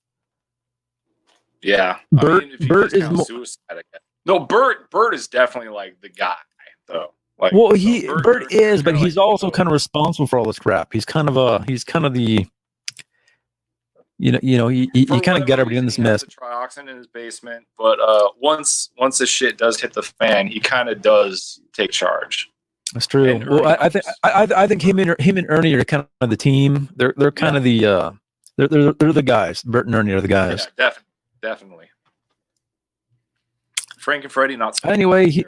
Yeah,
Bert is
suicide. No, Bert is definitely like the guy though. Like,
well, Bert is, but he's also kind of responsible for all this crap. He's kind of the, he kind of got everybody in this mess.
Trioxin in his basement, but once the shit does hit the fan, he kind of does take charge.
That's true. Well, I think him and Ernie are kind of the team. They're kind of the they're the guys. Bert and Ernie are the guys.
Yeah, definitely. Frank and Freddie not.
Anyway,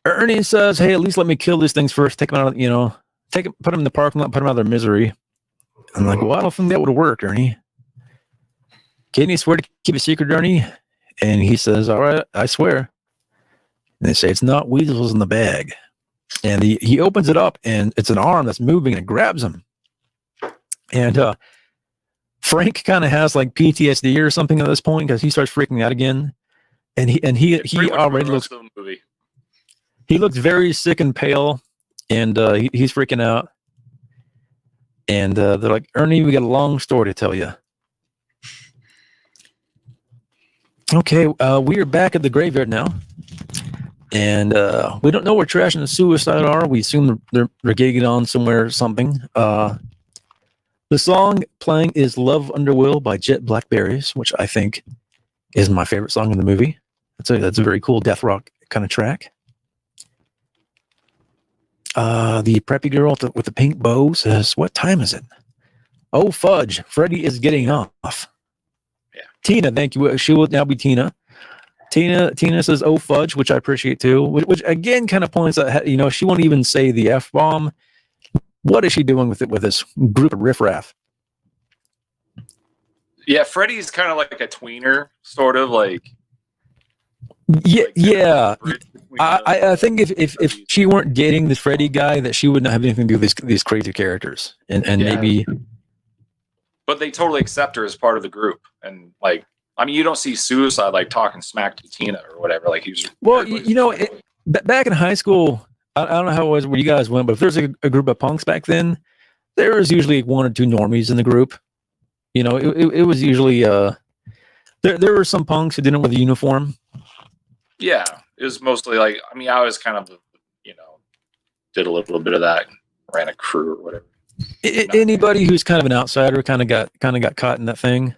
Ernie says, "Hey, at least let me kill these things first. Take them out. Put them in the parking lot. Put them out of their misery." I'm like, "Well, I don't think that would work, Ernie. Can you swear to keep a secret, Ernie?" And he says, "All right, I swear." And they say, "It's not weasels in the bag." And he opens it up, and it's an arm that's moving, and it grabs him. And Frank kind of has like PTSD or something at this point because he starts freaking out again. And he already looks. He looks very sick and pale, and he's freaking out. And they're like, Ernie, we got a long story to tell you. Okay, we are back at the graveyard now. And we don't know where Trash and the Suicide are. We assume they're gigging on somewhere or something. The song playing is Love Under Will by Jet Blackberries, which I think is my favorite song in the movie. That's a very cool death rock kind of track. The preppy girl with the pink bow says, what time is it? Oh, fudge. Freddy is getting off.
Yeah.
Tina, thank you. She will now be Tina. Tina says, oh, fudge, which I appreciate too, which again kind of points out, she won't even say the F-bomb. What is she doing with this group of riffraff?
Yeah, Freddy's kind of like a tweener, sort of like.
Yeah. I think if she weren't dating this Freddy guy, that she would not have anything to do with these crazy characters, and maybe.
But they totally accept her as part of the group, and like, I mean, you don't see Suicide like talking smack to Tina or whatever. Like he's
back in high school. I don't know how it was where you guys went, but if there's a group of punks back then, there was usually one or two normies in the group. It was usually there were some punks who didn't wear the uniform.
Yeah, it was mostly like, I mean, I was kind of, did a little bit of that, ran a crew or whatever.
Anybody who's kind of an outsider kind of got caught in that thing.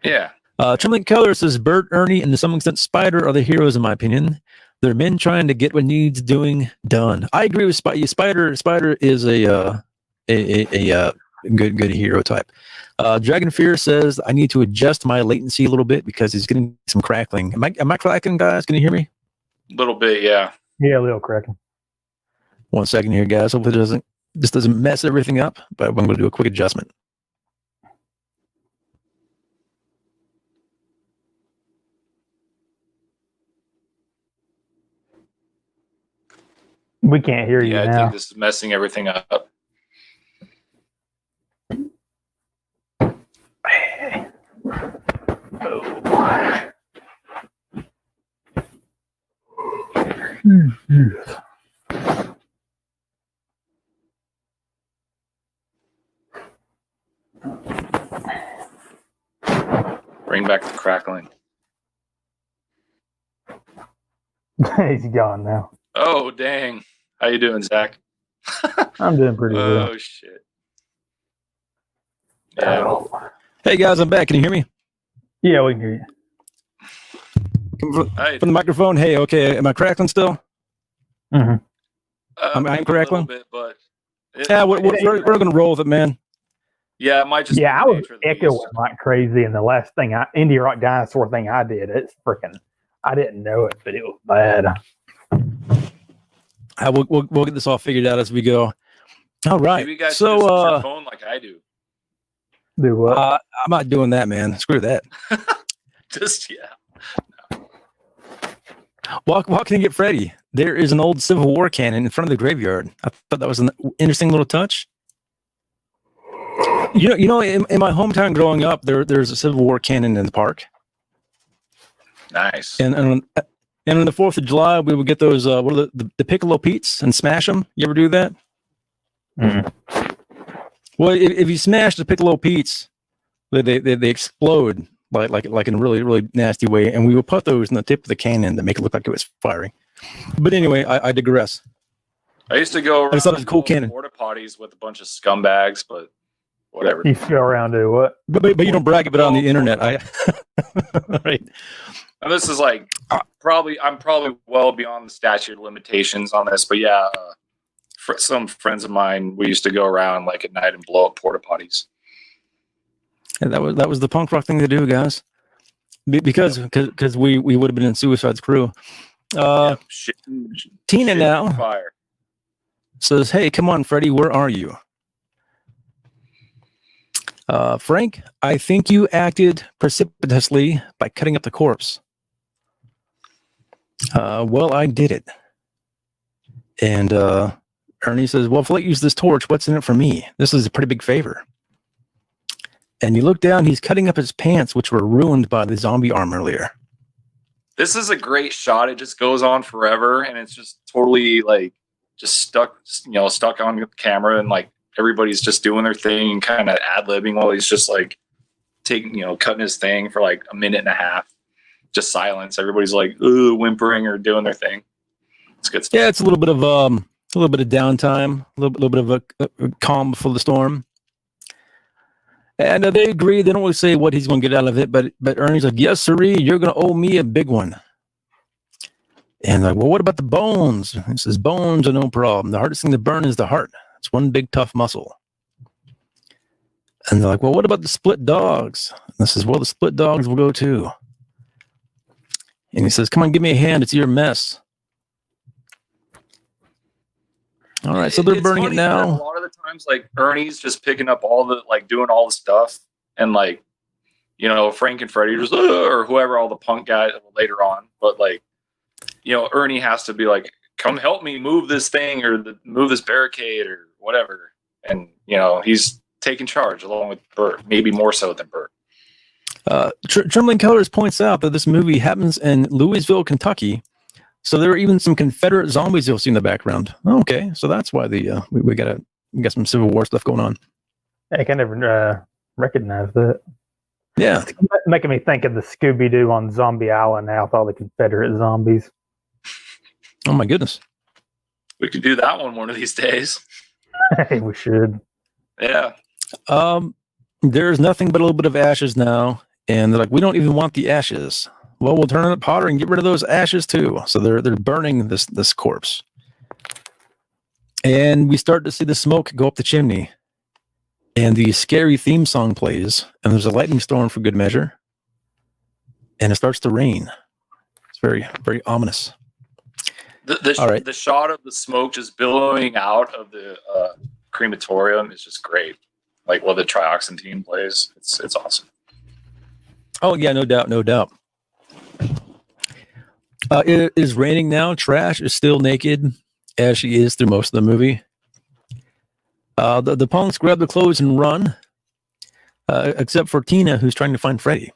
Yeah.
Trembling Keller says Bert, Ernie, and to some extent Spider are the heroes in my opinion. They're men trying to get what needs doing done. I agree with Spider. Spider is a good hero type. Dragon Fear says I need to adjust my latency a little bit because he's getting some crackling. Am I cracking, guys? Can you hear me?
A little bit, yeah.
Yeah, a little cracking.
1 second here, guys. Hopefully this doesn't mess everything up, but I'm going to do a quick adjustment.
We can't hear you
now. I think this is messing everything up. Bring back the crackling.
He's gone now.
Oh, dang. How you doing, Zach?
I'm doing pretty good.
Oh, shit. Yeah.
Hey, guys, I'm back. Can you hear me?
Yeah, we can hear you.
From the microphone. Hey, okay. Am I crackling still?
Mm-hmm.
I'm crackling?
A little bit, but
we're going to roll with it, man.
Yeah, it might just.
Yeah, I was echoing like crazy, and the last thing Indie Rock Dinosaur thing I did, it's freaking. I didn't know it, but it was bad.
We'll get this all figured out as we go. All right.
Maybe you guys should just use your phone like I do.
Do what?
I'm not doing that, man. Screw that.
No.
Walking to get Freddy. There is an old Civil War cannon in front of the graveyard. I thought that was an interesting little touch. In my hometown growing up, there's a Civil War cannon in the park.
Nice.
And on the 4th of July, we would get those the Piccolo Petes and smash them. You ever do that?
Mm-hmm.
Well, if you smash the Piccolo Petes, they explode like in a really, really nasty way. And we would put those in the tip of the cannon to make it look like it was firing. But anyway, I digress.
I used to go around.
I just thought it was a cool cannon.
Porta potties with a bunch of scumbags, but whatever.
You go around do what?
But you don't brag about it on the internet. Right.
And this is like I'm probably well beyond the statute of limitations on this, but yeah, for some friends of mine, we used to go around like at night and blow up porta potties.
And that was the punk rock thing to do, guys. Because we would have been in Suicide's crew. Tina now
fire.
Says, "Hey, come on, Freddy, where are you?" Frank, I think you acted precipitously by cutting up the corpse. Well, I did it. And Ernie says, well, if I let you use this torch, what's in it for me? This is a pretty big favor. And you look down, he's cutting up his pants, which were ruined by the zombie arm earlier.
This is a great shot. It just goes on forever, and it's just totally like just stuck on the camera, and like everybody's just doing their thing, kind of ad-libbing while he's just like cutting his thing for like a minute and a half. Just silence. Everybody's like whimpering or doing their thing. It's good stuff.
Yeah, it's a little bit of downtime, a little bit of a calm before the storm. And they agree. They don't really say what he's going to get out of it, but Ernie's like, "Yes, sirree, you're going to owe me a big one." And like, "Well, what about the bones?" He says, "Bones are no problem. The hardest thing to burn is the heart. It's one big tough muscle." And they're like, "Well, what about the split dogs?" And this is, "Well, the split dogs will go too." And he says, "Come on, give me a hand. It's your mess." All right, so they're burning it now.
A lot of the times, like Ernie's just picking up all the doing all the stuff, and Frank and Freddie just or whoever, all the punk guys later on. But Ernie has to be like, "Come help me move this thing or move this barricade or whatever," and he's taking charge along with Bert, maybe more so than Bert.
Trembling Colors points out that this movie happens in Louisville, Kentucky. So there are even some Confederate zombies you'll see in the background. Okay, so that's why we got some Civil War stuff going on.
I can never recognize that.
Yeah,
it's making me think of the Scooby-Doo on Zombie Island now with all the Confederate zombies.
Oh my goodness,
we could do that one of these days.
Hey, we should.
Yeah.
There's nothing but a little bit of ashes now, and they're like, "We don't even want the ashes." Well, we'll turn on the potter and get rid of those ashes too. So they're burning this corpse, and we start to see the smoke go up the chimney, and the scary theme song plays, and there's a lightning storm for good measure, and it starts to rain. It's very, very ominous.
The shot of the smoke just billowing out of the crematorium is just great. Like while the trioxantine plays, it's awesome.
Oh yeah, no doubt. It is raining now. Trash is still naked, as she is through most of the movie. The punks grab their clothes and run, except for Tina, who's trying to find Freddy.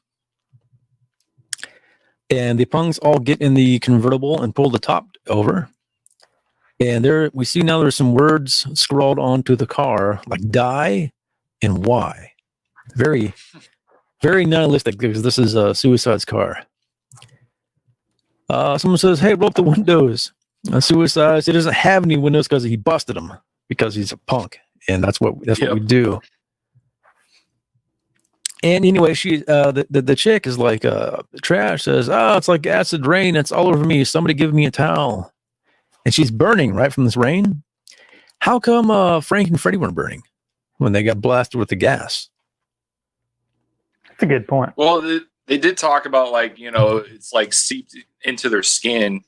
And the punks all get in the convertible and pull the top over. And there we see now there's some words scrawled onto the car, like "die" and "why." Very, very nihilistic, because this is a Suicide's car. Someone says, "Hey, roll up the windows." Suicide, he doesn't have any windows because he busted them because he's a punk, and that's what we do. And anyway, she the chick is like, Trash says, "Oh, it's like acid rain. It's all over me. Somebody give me a towel." And she's burning right from this rain. How come Frank and Freddie weren't burning when they got blasted with the gas?
That's a good point.
Well, they did talk about it's like seeped into their skin,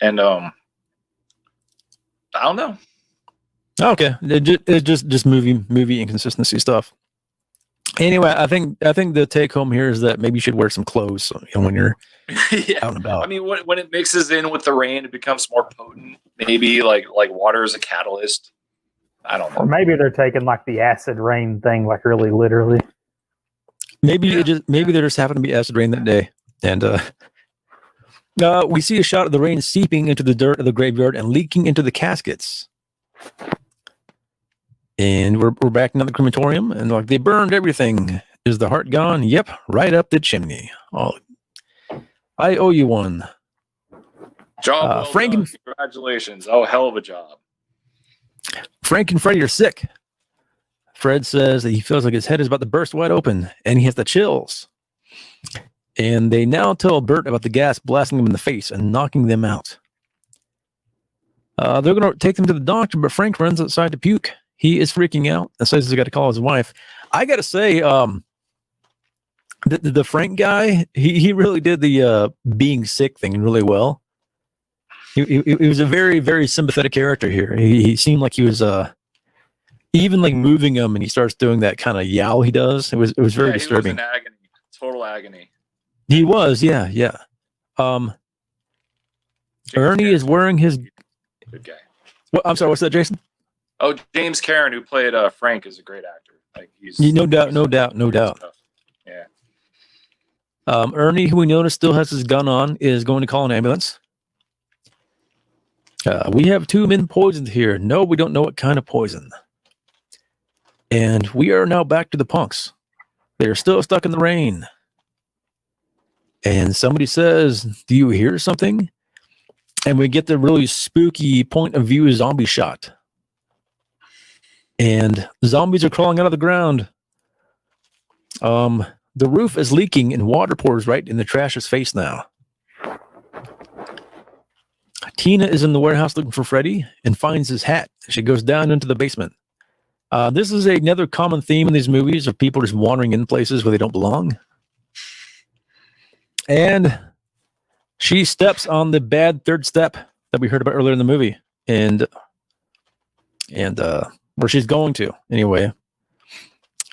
and I don't know.
Okay, it's just movie inconsistency stuff. Anyway, I think the take home here is that maybe you should wear some clothes when you're out and about.
I mean, when it mixes in with the rain, it becomes more potent. Maybe like water is a catalyst. I don't know.
Or maybe they're taking like the acid rain thing, like really literally.
Maybe there just happened to be acid rain that day, and we see a shot of the rain seeping into the dirt of the graveyard and leaking into the caskets. And we're back in the crematorium, and like, they burned everything. Is the heart gone? Yep, right up the chimney. Oh, I owe you one.
Job well
Frank
done. Congratulations! Oh, hell of a job.
Frank and Freddie are sick. Fred says that he feels like his head is about to burst wide open, and he has the chills. And they now tell Bert about the gas blasting them in the face and knocking them out. They're going to take them to the doctor, but Frank runs outside to puke. He is freaking out and says he's got to call his wife. I got to say, the Frank guy, he really did the being sick thing really well. He was a very, very sympathetic character here. He seemed like he was even like moving him, and he starts doing that kind of yowl he does. It was very disturbing.
He was in agony, total agony.
He was, yeah. Ernie is wearing his.
Good guy.
What? I'm sorry. What's that, Jason?
Oh, James Karen, who played Frank, is a great actor. Like
no doubt.
Yeah.
Ernie, who we notice still has his gun on, is going to call an ambulance. We have 2 men poisoned here. No, we don't know what kind of poison. And we are now back to the punks. They're still stuck in the rain. And somebody says, "Do you hear something?" And we get the really spooky point of view zombie shot. And zombies are crawling out of the ground. The roof is leaking and water pours right in the trash's face now. Tina is in the warehouse looking for Freddy and finds his hat. She goes down into the basement. This is another common theme in these movies of people just wandering in places where they don't belong. And she steps on the bad third step that we heard about earlier in the movie. And where she's going to, anyway.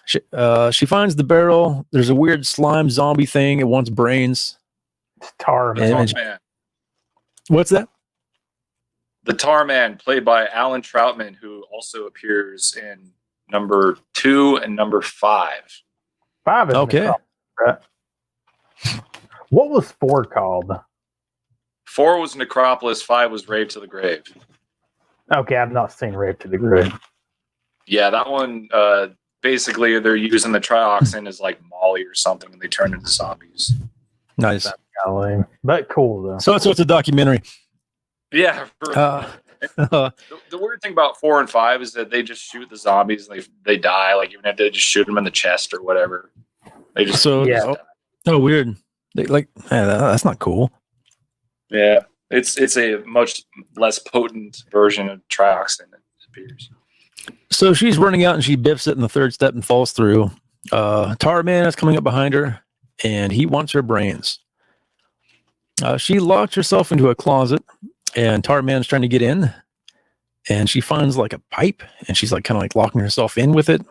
She finds the barrel. There's a weird slime zombie thing. It wants brains.
It's Tar Man.
What's that?
The Tar Man, played by Alan Troutman, who also appears in number 2 and number 5.
5 is
okay.
Right? What was 4 called?
4 was Necropolis. 5 was Rave to the Grave.
Okay, I've not seen Rave to the Grave.
Yeah, that one. Basically, they're using the trioxin as like Molly or something, and they turn into zombies.
Nice.
That's kind of lame, but cool though.
So it's a documentary.
Yeah. The weird thing about 4 and 5 is that they just shoot the zombies and they die. Like even if they just shoot them in the chest or whatever, they just
yeah.
Oh, weird. That's not cool.
Yeah, it's a much less potent version of trioxin that appears.
So she's running out and she biffs it in the third step and falls through. Tar Man is coming up behind her and he wants her brains. She locks herself into a closet and Tar Man's trying to get in and she finds like a pipe and she's like kind of like locking herself in with it.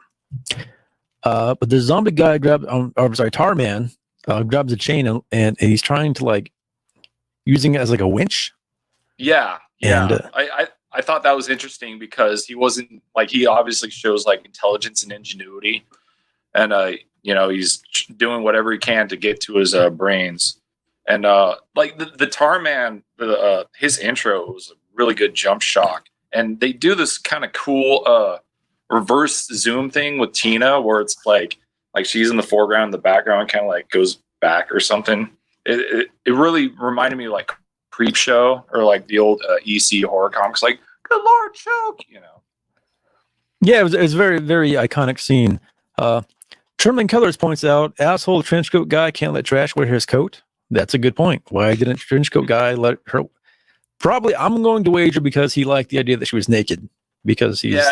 But the zombie guy Tar Man grabs a chain and he's trying to like using it as like a winch.
Yeah.
And,
I thought that was interesting because he wasn't like, he obviously shows like intelligence and ingenuity and, he's doing whatever he can to get to his brains. And like the Tar Man, his intro was a really good jump shock. And they do this kind of cool reverse zoom thing with Tina where it's like she's in the foreground, the background kind of like goes back or something. It really reminded me of like Creep Show or like the old EC horror comics, like good Lord, choke,
Yeah, it was a very, very iconic scene. Trimling Colors points out, asshole trenchcoat guy can't let trash wear his coat. That's a good point. Why didn't trenchcoat guy let her? Probably, I'm going to wager because he liked the idea that she was naked. Because he's,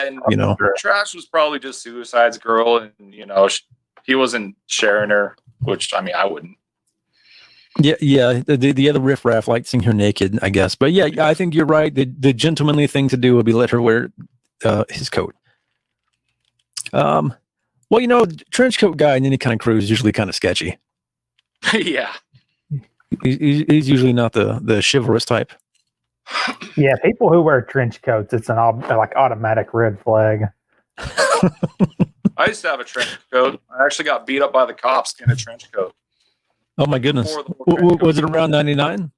Trash was probably just Suicide's girl, and he wasn't sharing her, which I mean, I wouldn't.
Yeah. The other riffraff liked seeing her naked, I guess. But yeah, I think you're right. The gentlemanly thing to do would be let her wear his coat. Well, trench coat guy in any kind of crew is usually kind of sketchy.
Yeah,
he's usually not the chivalrous type.
Yeah, people who wear trench coats, it's an automatic red flag.
I used to have a trench coat. I actually got beat up by the cops in a trench coat.
Oh my goodness! Was it around 99?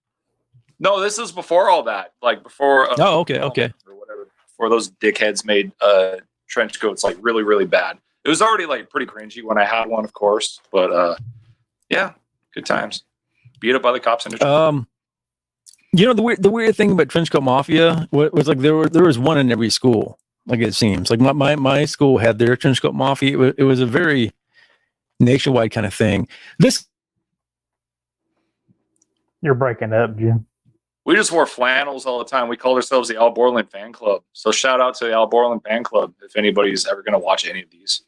No, this is before all that. Like before.
Okay.
Or whatever. Before those dickheads made trench coats like really, really bad. It was already like pretty cringy when I had one, of course. But yeah, good times. Beat up by the cops in a trench coat.
The weird thing about Trenchcoat Mafia was like there was one in every school. Like it seems like my school had their Trenchcoat Mafia. It was a very nationwide kind of thing.
You're breaking up, Jim.
We just wore flannels all the time. We called ourselves the Al Borland Fan Club. So shout out to the Al Borland Fan Club if anybody's ever going to watch any of these.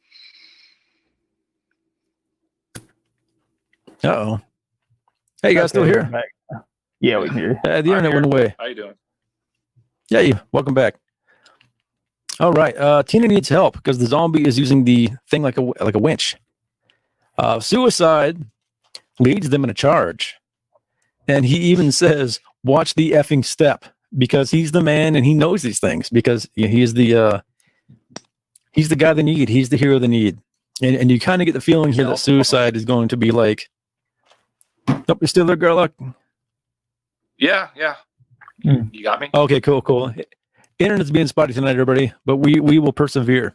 Uh-oh. Hey, you guys still here?
Yeah, we can hear you.
The internet went away.
How you doing?
Yeah, welcome back. All right. Tina needs help because the zombie is using the thing like a winch. Suicide leads them in a charge. And he even says, watch the effing step, because he's the man and he knows these things because he's the guy they need. He's the hero they need. And you kind of get the feeling here that Suicide is going to be like, nope, you're still there, Garlock?
Yeah. You got me?
Okay, cool. Internet's being spotty tonight, everybody, but we will persevere.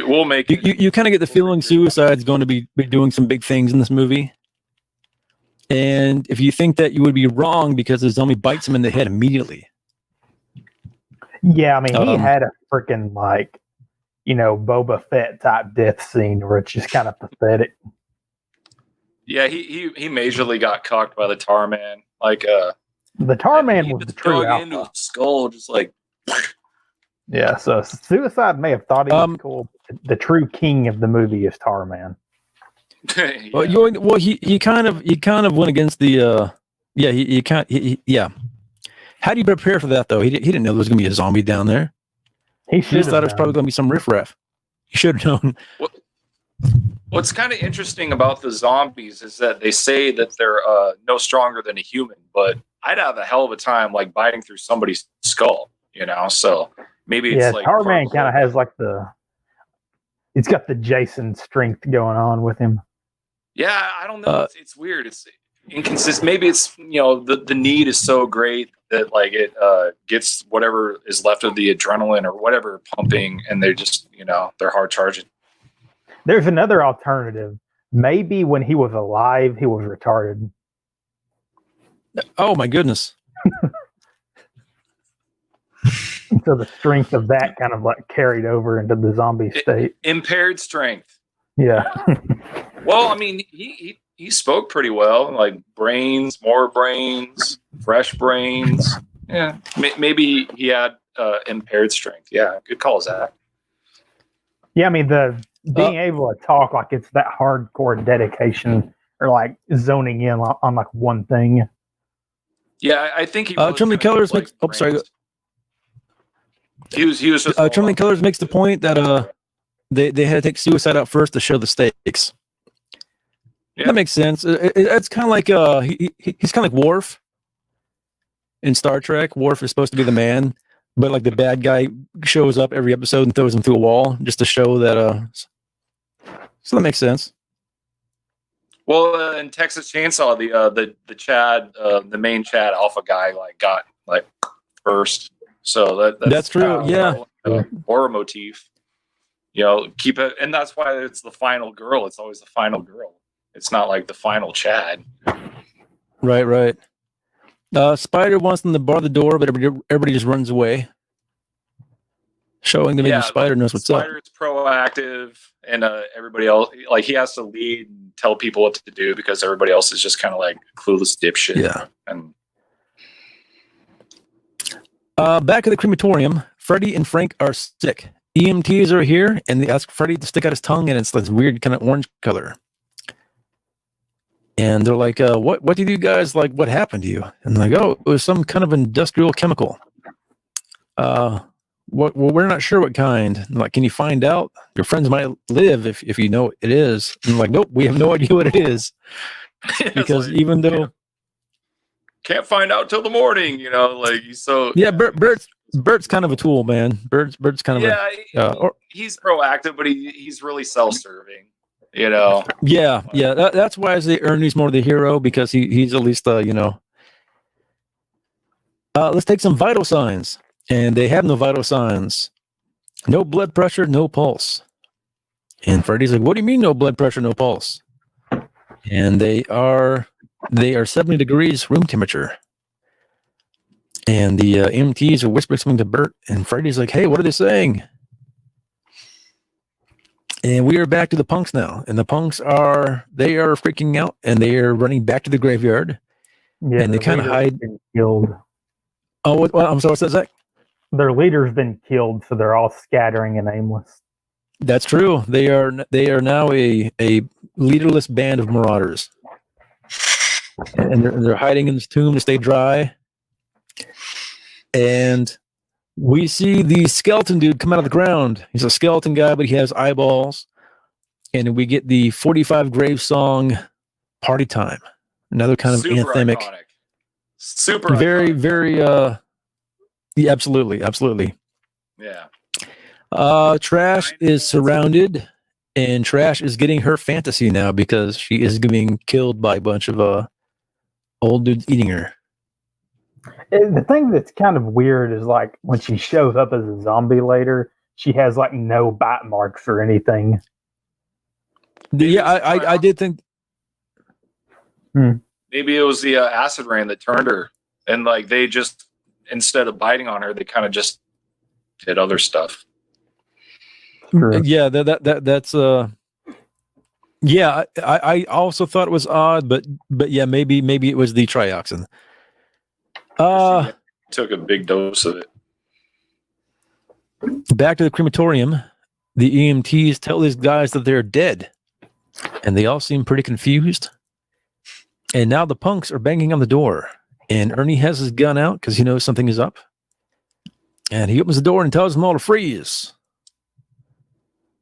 We'll make it.
You kind of get the feeling Suicide's going to be doing some big things in this movie. And if you think that, you would be wrong because the zombie bites him in the head immediately.
Yeah, I mean, he had a freaking, like, you know, Boba Fett type death scene where it's just kind of pathetic.
Yeah, he majorly got cocked by the Tar Man. Like,
the Tar Man was the true
dug into his skull, just like.
Yeah, so Suicide may have thought he was cool. The true king of the movie is Tar Man.
Yeah.
Well, he kind of went against the yeah. How do you prepare for that though? He didn't know there was going to be a zombie down there.
He
just thought it was probably going to be some riffraff. He should have known.
What's kind of interesting about the zombies is that they say that they're no stronger than a human, but I'd have a hell of a time like biting through somebody's skull, you know. So maybe it's like
Tar Man kind of has like it's got the Jason strength going on with him.
Yeah, I don't know. It's weird. It's inconsistent. Maybe it's, you know, the need is so great that like it gets whatever is left of the adrenaline or whatever pumping, and they're just, you know, they're hard charging.
There's another alternative. Maybe when he was alive, he was retarded.
Oh my goodness.
So the strength of that kind of like carried over into the zombie state.
Impaired strength.
Yeah.
Well, I mean, he spoke pretty well. Like brains, more brains, fresh brains. Yeah, maybe he had impaired strength. Yeah, good call, Zach.
Yeah, I mean being able to talk like it's that hardcore dedication or like zoning in on like one thing.
Yeah, I think he.
Truman Kellers makes. Oh, sorry.
He was just.
Truman Kellers makes the point that they had to take Suicide out first to show the stakes. Yeah. That makes sense. It's kind of like he's kind of like Worf in Star Trek. Worf is supposed to be the man, but like the bad guy shows up every episode and throws him through a wall just to show that. So that makes sense.
Well, in Texas Chainsaw, the Chad, the main Chad Alpha guy, like got like first. So that's
true. Yeah,
horror motif. You know, keep it, and that's why it's the final girl. It's always the final girl. It's not like the final Chad.
Right. Spider wants them to bar the door, but everybody just runs away, showing that maybe Spider knows what's up.
Spider's proactive, and everybody else, like, he has to lead and tell people what to do because everybody else is just kind of like clueless dipshit.
Yeah.
And
back at the crematorium, Freddy and Frank are sick. EMTs are here, and they ask Freddy to stick out his tongue, and it's this weird kind of orange color. And they're like, what did you guys, like, what happened to you? And like, oh, it was some kind of industrial chemical. Well, we're not sure what kind. And like, can you find out? Your friends might live if you know what it is. And like, nope, we have no idea what it is. Because like, even though...
Can't find out till the morning, you know, like, so...
Yeah, Bert's kind of a tool, man. Bert's kind of
he's proactive, but he's really self-serving. You know.
Yeah. That's why I say Ernie's more the hero, because he's at least you know. Let's take some vital signs, and they have no vital signs. No blood pressure, no pulse. And Freddy's like, "What do you mean, no blood pressure, no pulse?" And they are 70 degrees room temperature. And the MTs are whispering something to Bert, and Freddy's like, "Hey, what are they saying?" And we are back to the punks now, and the punks are freaking out, and they are running back to the graveyard. Yeah, and they kind of hide.
Been killed.
Oh, what, I'm sorry. What's that, Zach?
Their leader's been killed, so they're all scattering and aimless.
That's true. They are now a leaderless band of marauders, and they're hiding in this tomb to stay dry. And we see the skeleton dude come out of the ground. He's a skeleton guy, but he has eyeballs. And we get the 45 Grave song, Party Time. Another kind of
super
anthemic.
Iconic. Super
very,
iconic.
Very, yeah, absolutely.
Yeah.
Trash is surrounded, and Trash is getting her fantasy now because she is being killed by a bunch of old dudes eating her.
The thing that's kind of weird is like when she shows up as a zombie later, she has like no bite marks or anything.
Yeah, I did think.
Maybe it was the acid rain that turned her, and like they just instead of biting on her, they kind of just did other stuff.
True.
Yeah, that's yeah. I also thought it was odd, but yeah, maybe it was the trioxin.
She took a big dose of it.
Back to the crematorium, the EMTs tell these guys that they're dead, and they all seem pretty confused. And now the punks are banging on the door, and Ernie has his gun out because he knows something is up. And he opens the door and tells them all to freeze.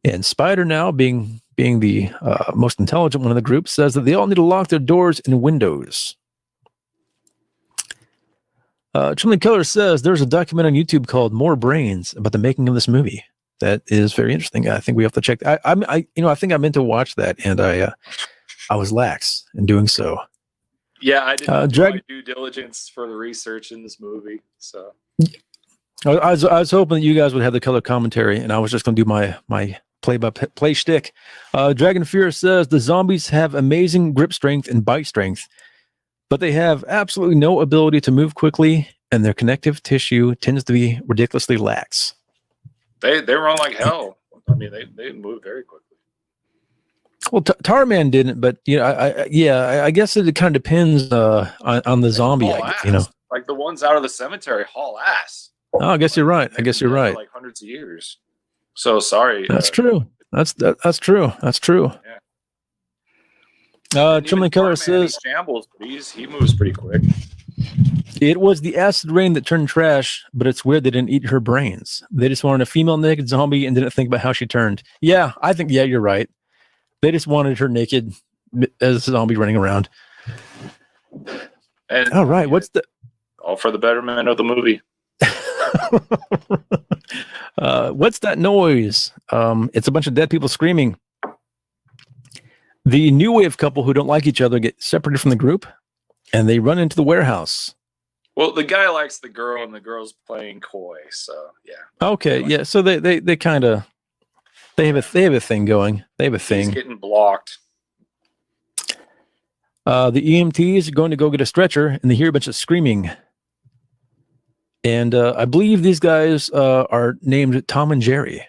And Spider, now being the most intelligent one of the group, says that they all need to lock their doors and windows. Chimney Keller says there's a document on YouTube called "More Brains" about the making of this movie. That is very interesting. I think we have to check. I think I meant to watch that, and I was lax in doing so.
Yeah, I didn't do my due diligence for the research in this movie. So
I was hoping that you guys would have the color commentary, and I was just going to do my play-by-play shtick. Dragon Fear says the zombies have amazing grip strength and bite strength, but they have absolutely no ability to move quickly, and their connective tissue tends to be ridiculously lax.
They run like hell. I mean, they move very quickly.
Well, Tarman didn't, but I guess it kind of depends on the zombie.
Like the ones out of the cemetery haul ass.
Oh, I guess you're right.
Like hundreds of years. So sorry.
That's true. That's true. That's true.
Yeah.
Chimney Keller says
shambles, but he moves pretty quick.
It was the acid rain that turned trash, but it's weird they didn't eat her brains. They just wanted a female naked zombie and didn't think about how she turned. Yeah, I think you're right. They just wanted her naked as a zombie running around.
And
all right, what's the
all for the betterment of the movie?
What's that noise? It's a bunch of dead people screaming. The new wave couple who don't like each other get separated from the group, and they run into the warehouse.
Well, the guy likes the girl, and the girl's playing coy. So yeah.
Okay, yeah. So they kind of they have a thing going. They have a thing.
He's getting blocked.
The EMTs are going to go get a stretcher, and they hear a bunch of screaming. And I believe these guys are named Tom and Jerry.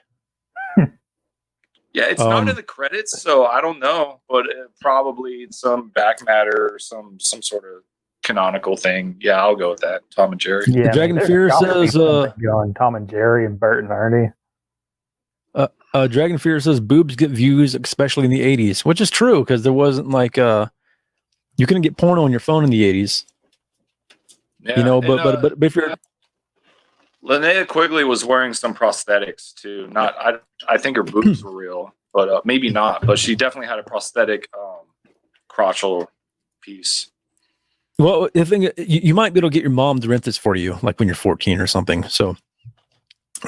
Yeah, it's not in the credits, so I don't know, but probably some back matter or some sort of canonical thing. Yeah, I'll go with that. Tom and Jerry.
Yeah,
Dragon Fear says
going Tom and Jerry and Bert and Ernie.
Dragon Fear says boobs get views, especially in the 80s, which is true because there wasn't like you couldn't get porno on your phone in the 80s.
Yeah,
but if you're
Linnea Quigley was wearing some prosthetics too. I think her boobs were real, but maybe not. But she definitely had a prosthetic crotchal piece.
Well, the thing you might be able to get your mom to rent this for you, like when you're 14 or something. So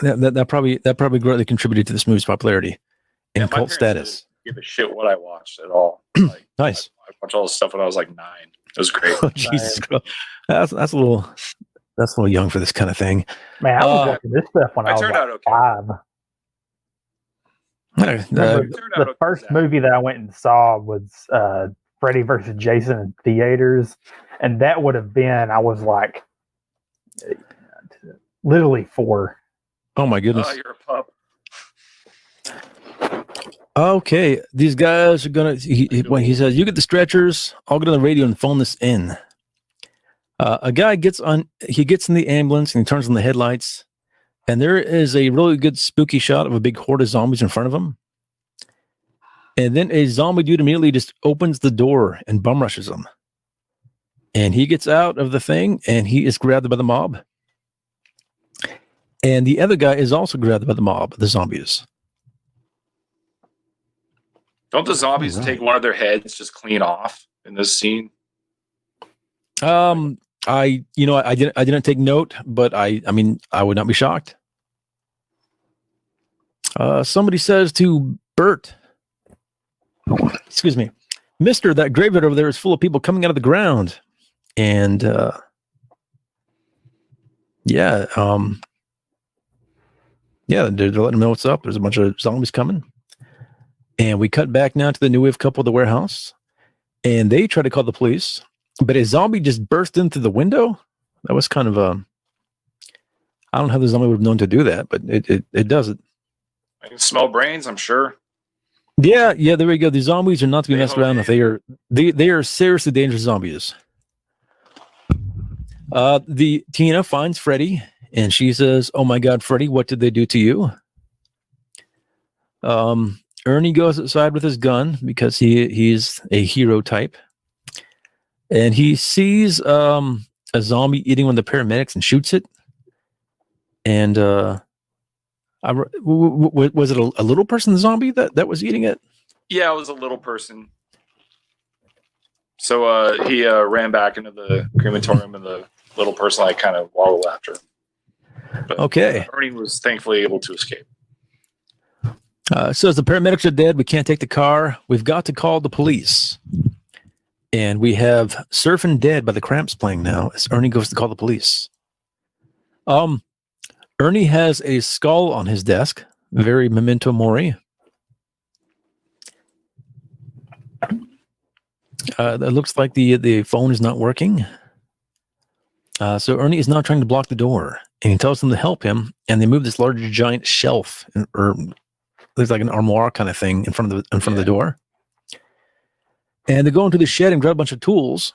that probably greatly contributed to this movie's popularity and cult status.
Didn't give a shit what I watched at all. Like,
nice.
I watched all this stuff when I was like 9. It was great.
Oh, Jesus Christ. That's a little young for this kind of thing.
Man, I was watching this stuff when I was
turned
like
out okay.
5. The first movie that I went and saw was Freddy vs. Jason in theaters, and that would have been, I was like literally 4.
Oh my goodness.
Oh, you're a pup.
Okay, these guys are gonna. He says, "You get the stretchers. I'll get on the radio and phone this in." A guy gets in the ambulance and he turns on the headlights, and there is a really good spooky shot of a big horde of zombies in front of him. And then a zombie dude immediately just opens the door and bum rushes him. And he gets out of the thing and he is grabbed by the mob. And the other guy is also grabbed by the mob, the zombies.
Don't the zombies take one of their heads just clean off in this scene?
I didn't take note, but I mean, I would not be shocked. Somebody says to Bert, excuse me, Mister, that graveyard over there is full of people coming out of the ground. And, Yeah, they're letting them know what's up. There's a bunch of zombies coming. And we cut back now to the New Wave couple at the warehouse. And they try to call the police. But a zombie just burst in through the window. That was kind of a... I don't know how the zombie would have known to do that, but it does it.
I can smell brains, I'm sure.
Yeah, there we go. The zombies are not to be messed around with. They are seriously dangerous zombies. The Tina finds Freddy, and she says, "Oh my God, Freddy, what did they do to you?" Ernie goes outside with his gun because he's a hero type, and he sees a zombie eating one of the paramedics and shoots it. And was it a little person zombie that was eating it?
Yeah, it was a little person. So he ran back into the crematorium, and the little person kind of waddled after him. But
okay.
Ernie was thankfully able to escape.
So as the paramedics are dead, we can't take the car. We've got to call the police. And we have Surfin' Dead by the Cramps playing now as Ernie goes to call the police. Ernie has a skull on his desk. Very memento mori. It looks like the phone is not working. So Ernie is now trying to block the door. And he tells them to help him. And they move this large giant shelf, or looks like an armoire kind of thing in front of the door. And they go into the shed and grab a bunch of tools.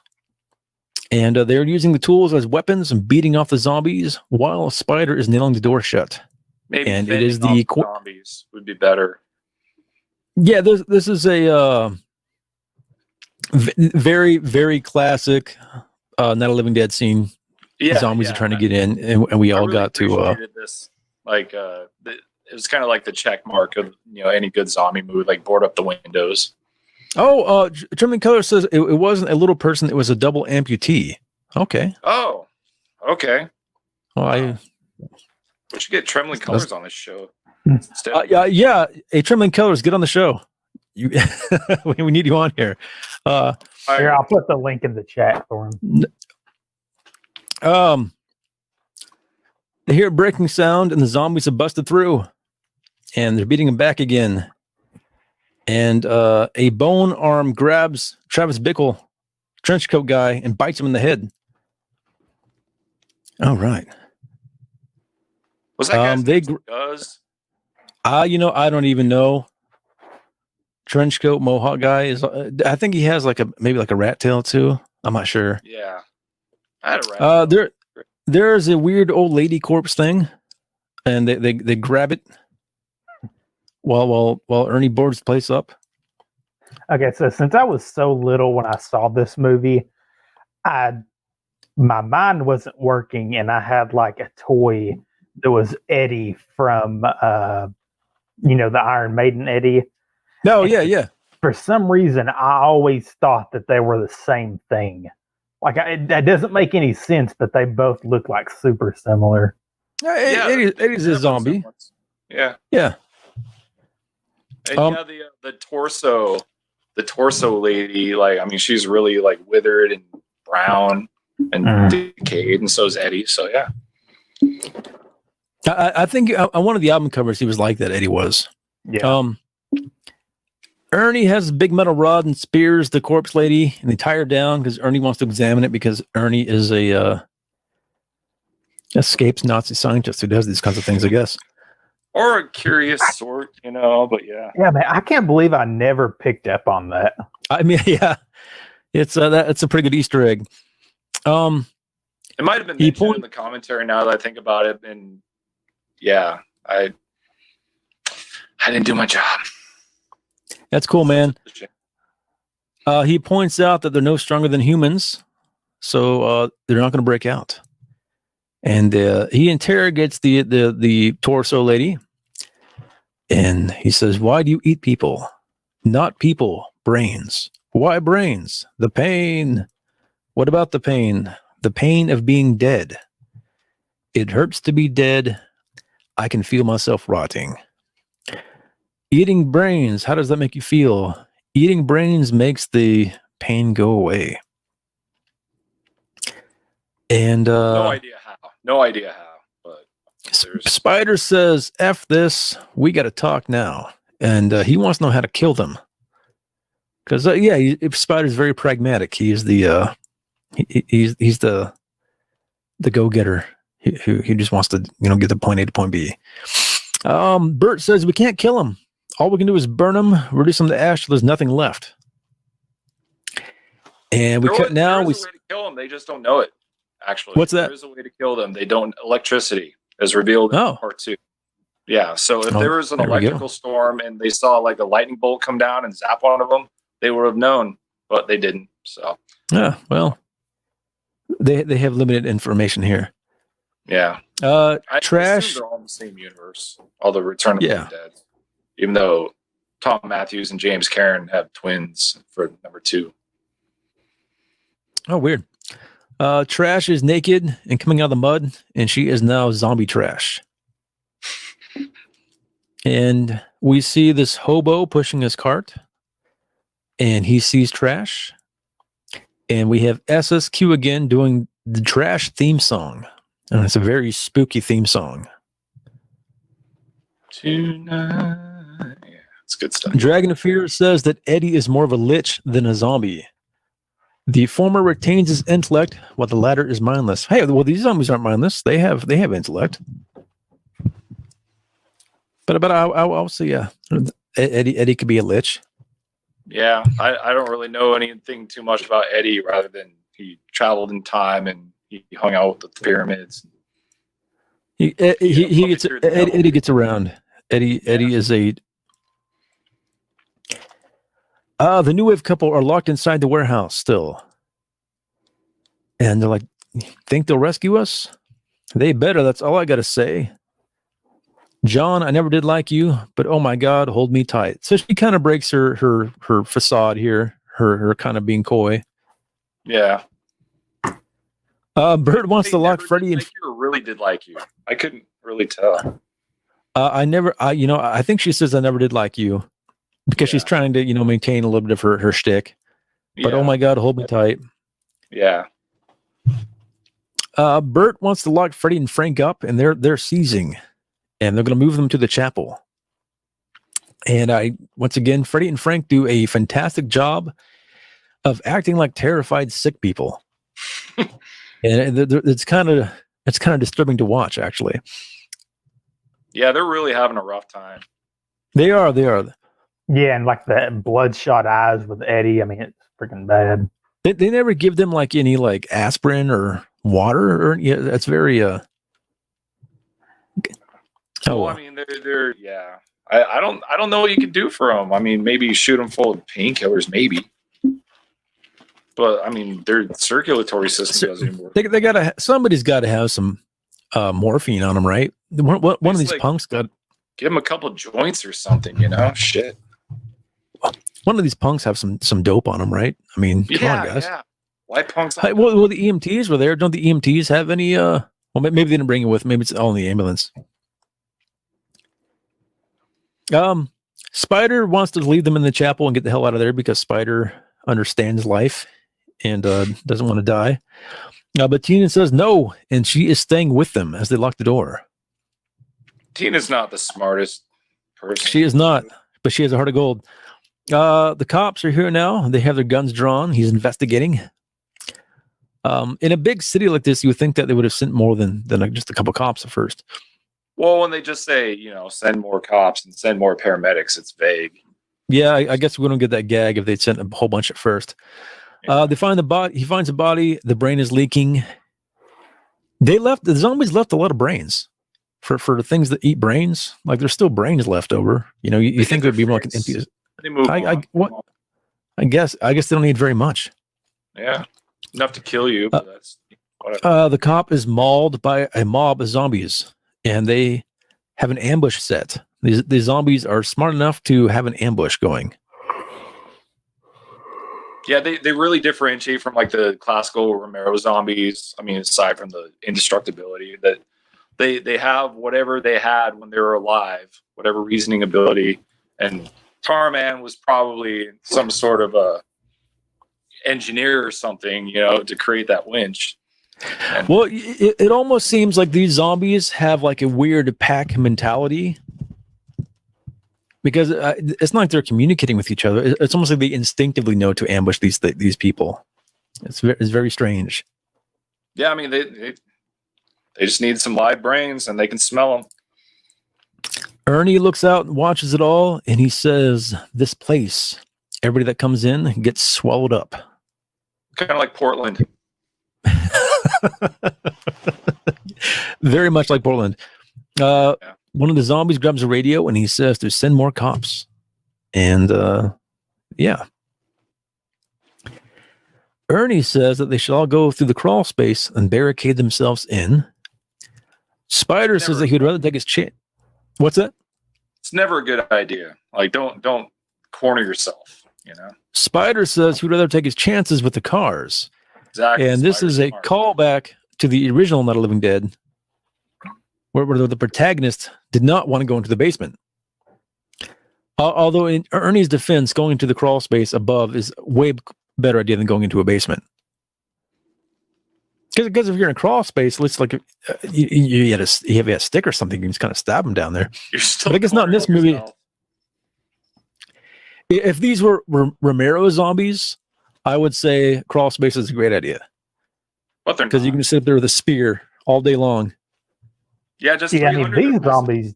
And they're using the tools as weapons and beating off the zombies while Spider is nailing the door shut.
Maybe
and it is the
zombies would be better.
Yeah, this is a very, very classic Not a Living Dead scene.
Yeah,
zombies are trying to get in, and we all
really
got to
this. It was kind of like the check mark of any good zombie movie, like board up the windows.
Trembling Color says it wasn't a little person; it was a double amputee. Okay.
Oh, okay.
Well,
we should get Trembling Colors on this show.
Yeah. Hey, Trembling Colors, get on the show. We need you on here.
Here, I'll put the link in the chat for him.
They hear a breaking sound, and the zombies have busted through, and they're beating him back again. And a bone arm grabs Travis Bickle, trench coat guy, and bites him in the head. All right.
Was that guy's
I don't even know. Trench coat mohawk guy is. I think he has maybe a rat tail too. I'm not sure.
Yeah, I had a rat.
There's a weird old lady corpse thing, and they grab it while Ernie boards the place up.
Okay, so since I was so little when I saw this movie, my mind wasn't working, and I had a toy that was Eddie from the Iron Maiden Eddie.
Oh, yeah.
For some reason, I always thought that they were the same thing. That doesn't make any sense, but they both look super similar.
Eddie's a zombie.
Yeah.
Yeah.
And the torso lady, she's really withered and brown and decayed, and so is Eddie. So yeah.
I think on one of the album covers he was like that. Eddie was.
Yeah.
Ernie has a big metal rod and spears the corpse lady, and they tie her down because Ernie wants to examine it because Ernie is a escaped Nazi scientist who does these kinds of things, I guess.
Or a curious sort, but yeah.
Yeah, man, I can't believe I never picked up on that.
I mean, yeah, it's a pretty good Easter egg.
It might have been mentioned in the commentary now that I think about it, and yeah, I didn't do my job.
That's cool, man. He points out that they're no stronger than humans, so they're not going to break out. And he interrogates the torso lady, and he says, "Why do you eat people? Not people, brains. Why brains? The pain. What about the pain? The pain of being dead. It hurts to be dead. I can feel myself rotting. Eating brains, how does that make you feel? Eating brains makes the pain go away." And
no idea how, but
Spider says, "F this. We got to talk now," and he wants to know how to kill them. Because Spider's very pragmatic. He's the he's the go-getter who just wants to get the point A to point B. Bert says we can't kill him. All we can do is burn him, reduce him to ash till there's nothing left. And there's a way to
kill them. They just don't know it. Actually,
what's that?
There's a way to kill them. They don't. Electricity is revealed in part 2. Yeah. So if there was an electrical storm and they saw like a lightning bolt come down and zap one of them, they would have known, but they didn't. So.
Yeah. Well, they have limited information here.
Yeah.
Trash.
They're all in the same universe. All the Return of the Living Dead. Even though Tom Matthews and James Cairn have twins for number 2.
Oh, weird. Trash is naked and coming out of the mud, and she is now zombie Trash. And we see this hobo pushing his cart, and he sees Trash. And we have SSQ again doing the Trash theme song. And it's a very spooky theme song.
Tonight. Yeah, it's good stuff.
Dragon of Fear says that Eddie is more of a lich than a zombie. The former retains his intellect, while the latter is mindless. Hey, well, these zombies aren't mindless. They have intellect. But I'll see. Eddie could be a lich.
Yeah, I don't really know anything too much about Eddie, rather than he traveled in time and he hung out with the pyramids.
Eddie gets around. Eddie is a. The New Wave couple are locked inside the warehouse still. And they're like, think they'll rescue us? They better, that's all I got to say. John, I never did like you, but oh my God, hold me tight. So she kind of breaks her facade here, her kind of being coy.
Yeah.
Bert wants to lock Freddy and...
really did like you. I couldn't really tell.
I think she says I never did like you. Because she's trying to, maintain a little bit of her shtick. But oh my God, hold me tight.
Yeah.
Bert wants to lock Freddy and Frank up, and they're seizing. And they're going to move them to the chapel. And once again, Freddy and Frank do a fantastic job of acting like terrified sick people. And it's kind of disturbing to watch, actually.
Yeah, they're really having a rough time.
They are.
Yeah, and like the bloodshot eyes with Eddie. I mean, it's freaking bad.
They never give them like any like aspirin or water or that's very
I mean, they're yeah. I don't know what you can do for them. I mean, maybe shoot them full of painkillers, maybe. But I mean, their circulatory system doesn't work.
They somebody's got to have some morphine on them, right? One of these punks got.
Give them a couple joints or something, Shit.
One of these punks have some dope on them, right? I mean, come on, guys. Yeah.
Why punks?
Well, the EMTs were there. Don't the EMTs have any? Well, maybe they didn't bring it with. Maybe it's all in the ambulance. Spider wants to leave them in the chapel and get the hell out of there because Spider understands life and doesn't want to die. But Tina says no, and she is staying with them as they lock the door.
Tina's not the smartest person.
She is not, but she has a heart of gold. The cops are here now. They have their guns drawn. He's investigating. In a big city like this, you would think that they would have sent more than just a couple cops at first.
Well, when they just say, send more cops and send more paramedics, it's vague.
Yeah, I guess we don't get that gag if they'd sent a whole bunch at first. Yeah. They find the body. He finds a body. The brain is leaking. The zombies left a lot of brains for the things that eat brains. Like there's still brains left over. You think there'd be more like an empty.
They move
I guess they don't need very much.
Yeah, enough to kill you. But that's whatever.
The cop is mauled by a mob of zombies, and they have an ambush set. These zombies are smart enough to have an ambush going.
Yeah, they really differentiate from like the classical Romero zombies. I mean, aside from the indestructibility, that they have whatever they had when they were alive, whatever reasoning ability. And Tarman was probably some sort of a engineer or something, to create that winch.
Well, it almost seems like these zombies have like a weird pack mentality, because it's not like they're communicating with each other. It's almost like they instinctively know to ambush these people. It's very strange.
Yeah, I mean they just need some live brains, and they can smell them.
Ernie looks out and watches it all, and he says, "This place, everybody that comes in gets swallowed up."
Kind of like Portland.
Very much like Portland. One of the zombies grabs a radio and he says to send more cops. And yeah. Ernie says that they should all go through the crawl space and barricade themselves in. Spider says that he would rather take his chance. What's that?
It's never a good idea. Like, don't corner yourself, you know?
Spider says he would rather take his chances with the cars.
Exactly.
And this is a callback to the original Night of the Living Dead, where the protagonist did not want to go into the basement. Although in Ernie's defense, going into the crawl space above is a way better idea than going into a basement. Because if you're in a crawl space, it's like you have a stick or something, you can just kind of stab them down there.
You're still.
But I guess not in this movie.
Yourself.
If these were Romero zombies, I would say crawl space is a great idea.
But they're
because you can sit up there with a spear all day long.
Yeah, just
I mean, these zombies.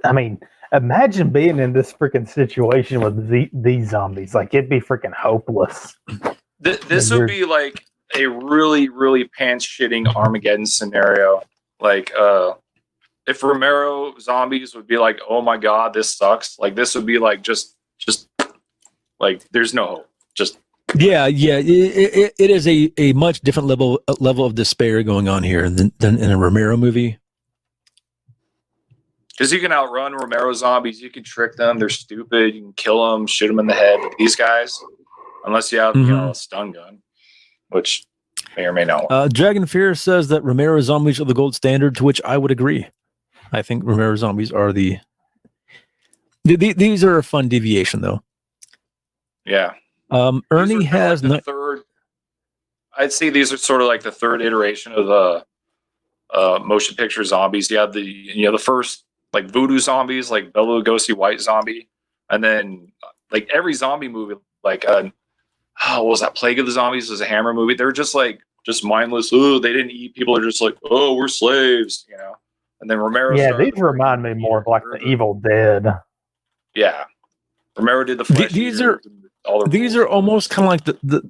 I mean, imagine being in this freaking situation with these zombies. Like, it'd be freaking hopeless.
This would be like a really, really pants-shitting Armageddon scenario. Like, if Romero zombies would be like, "Oh my god, this sucks." Like, this would be like just like there's no hope. Just
yeah. It is a much different level of despair going on here than in a Romero movie.
Because you can outrun Romero zombies, you can trick them. They're stupid. You can kill them, shoot them in the head. But these guys, unless you have a stun gun, which may or may not work.
Dragon Fear says that Romero zombies are the gold standard, to which I would agree. I think Romero zombies are these are a fun deviation, though.
Yeah.
Ernie has
like the third. I'd say these are sort of like the third iteration of the motion picture zombies. You have the first like voodoo zombies, like Bela Lugosi White Zombie, and then like every zombie movie, like what was that? Plague of the Zombies was a Hammer movie. They're just mindless. Oh, they didn't eat people. They're just like, oh, we're slaves, you know. And then Romero.
Yeah, these remind me more of like the Evil Dead.
Yeah, Romero did the flesh.
These are almost kind of like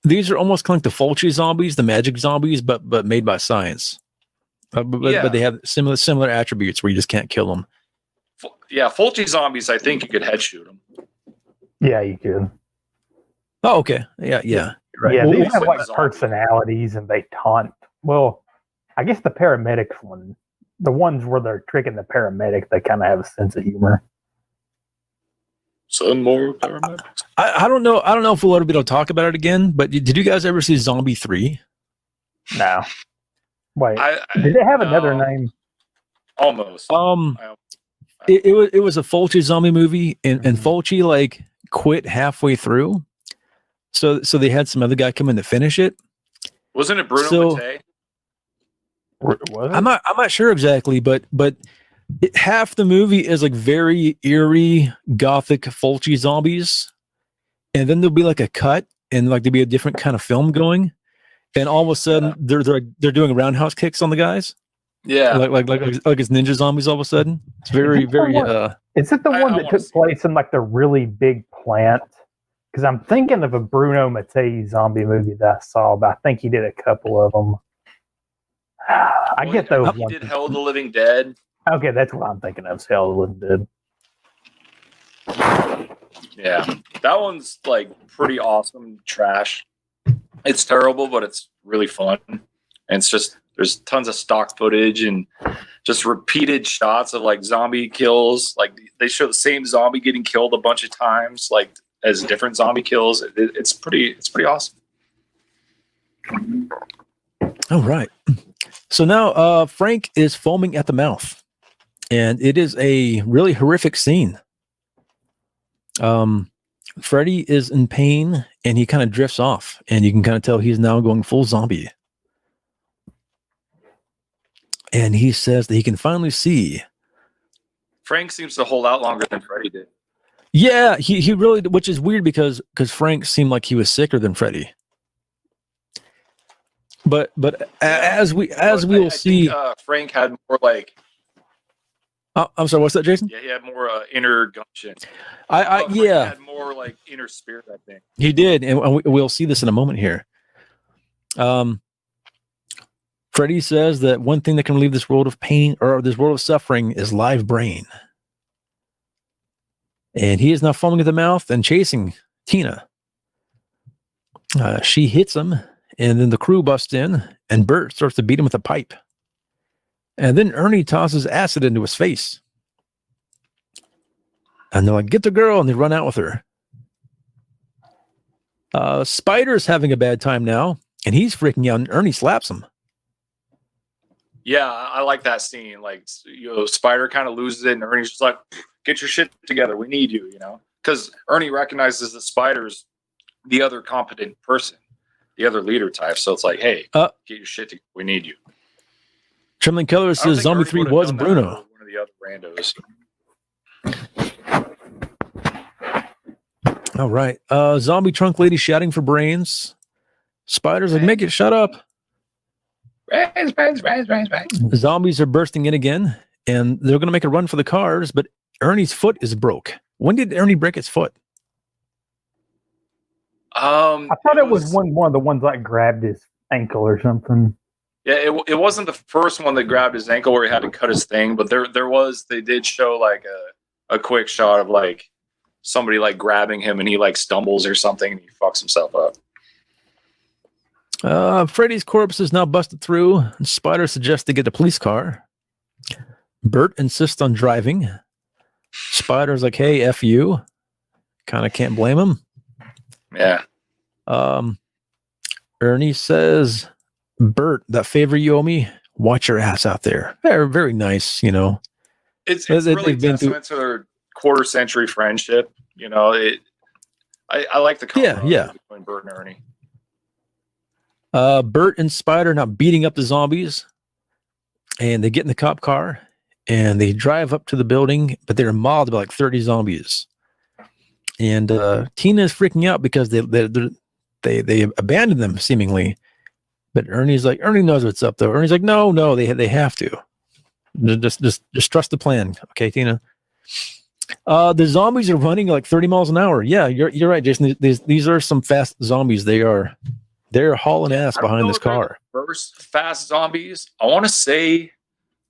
these are almost kind of like the Fulci zombies, the magic zombies, but made by science. But they have similar attributes where you just can't kill them.
Yeah, Fulci zombies. I think you could head shoot them.
Yeah, you could.
Oh, okay. Yeah.
Right. Yeah, these have like personalities and they taunt. Well, I guess the paramedics one, the ones where they're tricking the paramedic, they kind of have a sense of humor.
Some more paramedics.
I don't know if we'll ever be able to talk about it again, but did you guys ever see Zombie 3?
No. Wait, did it have another name?
Almost.
It was a Fulci zombie movie, and Fulci like quit halfway through, so they had some other guy come in to finish it.
Wasn't it Bruno Mattei?
I'm not sure exactly, but half the movie is like very eerie gothic Fulci zombies, and then there'll be like a cut and like there'll be a different kind of film going. And all of a sudden, they're doing roundhouse kicks on the guys.
Yeah,
like it's ninja zombies. All of a sudden, it's very.
Is it the one that took place in like the really big plant? Because I'm thinking of a Bruno Mattei zombie movie that I saw, but I think he did a couple of them. I get those.
He did Hell of the Living Dead.
Okay, that's what I'm thinking of. Hell of the Living Dead.
Yeah, that one's like pretty awesome trash. It's terrible, but it's really fun. And it's just, there's tons of stock footage and just repeated shots of like zombie kills. Like they show the same zombie getting killed a bunch of times, like as different zombie kills. It's pretty awesome.
Oh, right. So now Frank is foaming at the mouth, and it is a really horrific scene. Freddy is in pain and he kind of drifts off, and you can kind of tell he's now going full zombie. and he says that he can finally see.
Frank seems to hold out longer than Freddy did.
Yeah, he really, which is weird because Frank seemed like he was sicker than Freddy. But as we will see,
Frank had more like.
I'm sorry, what's that, Jason?
Yeah, he had more inner gumption.
Frank
had more like inner spirit, I think.
He did, and we'll see this in a moment here. Freddy says that one thing that can relieve this world of pain or this world of suffering is live brain. And he is now foaming at the mouth and chasing Tina. She hits him, and then the crew busts in, and Bert starts to beat him with a pipe. And then Ernie tosses acid into his face. And they're like, get the girl, and they run out with her. Spider's having a bad time now, and he's freaking out, and Ernie slaps him.
Yeah, I like that scene. Like, Spider kind of loses it, and Ernie's just like, get your shit together. We need you, Because Ernie recognizes that Spider's the other competent person, the other leader type. So it's like, hey, get your shit together. We need you.
Trembling Keller says Zombie 3 was Bruno.
One of the other randos.
All right. Zombie trunk lady shouting for brains. Spider's like, make it shut up.
Brains.
Zombies are bursting in again, and they're going to make a run for the cars, but Ernie's foot is broke. When did Ernie break his foot?
I thought it was one of the ones that grabbed his ankle or something.
Yeah, it wasn't the first one that grabbed his ankle where he had to cut his thing, but they did show like a quick shot of like somebody like grabbing him and he like stumbles or something and he fucks himself up.
Freddy's corpse is now busted through, and Spider suggests they get a police car. Bert insists on driving. Spider's like, hey, F you. Kind of can't blame him.
Yeah.
Ernie says, Bert, that favor you owe me, watch your ass out there. Very, very nice,
It's really testament to their quarter-century friendship. I like the
yeah
between Bert and Ernie.
Bert and Spider now beating up the zombies, and they get in the cop car and they drive up to the building, but they're mobbed by like 30 zombies. And Tina is freaking out because they abandoned them seemingly. But Ernie knows what's up though. Ernie's like, no, they have to. Just trust the plan, okay, Tina. The zombies are running like 30 miles an hour. Yeah, you're right, Jason. These are some fast zombies. They're hauling ass behind this car.
First fast zombies. I want to say,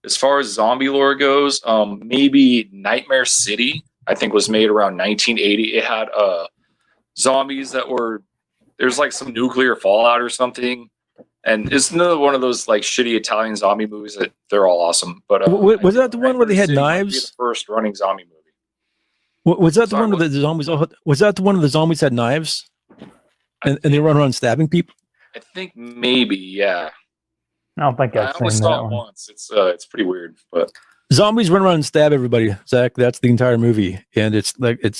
as far as zombie lore goes, maybe Nightmare City, I think, was made around 1980. It had zombies that were, there's like some nuclear fallout or something. And it's another one of those like shitty Italian zombie movies that they're all awesome. But
was that the one where they had knives?
The first running zombie movie.
Was that the one where the zombies? Was that the one where the zombies had knives, and they run around stabbing people?
I think maybe, yeah.
I don't think I've
only
seen
saw
that
it
one.
once. It's pretty weird, but
zombies run around and stab everybody. Zach, that's the entire movie, and it's like if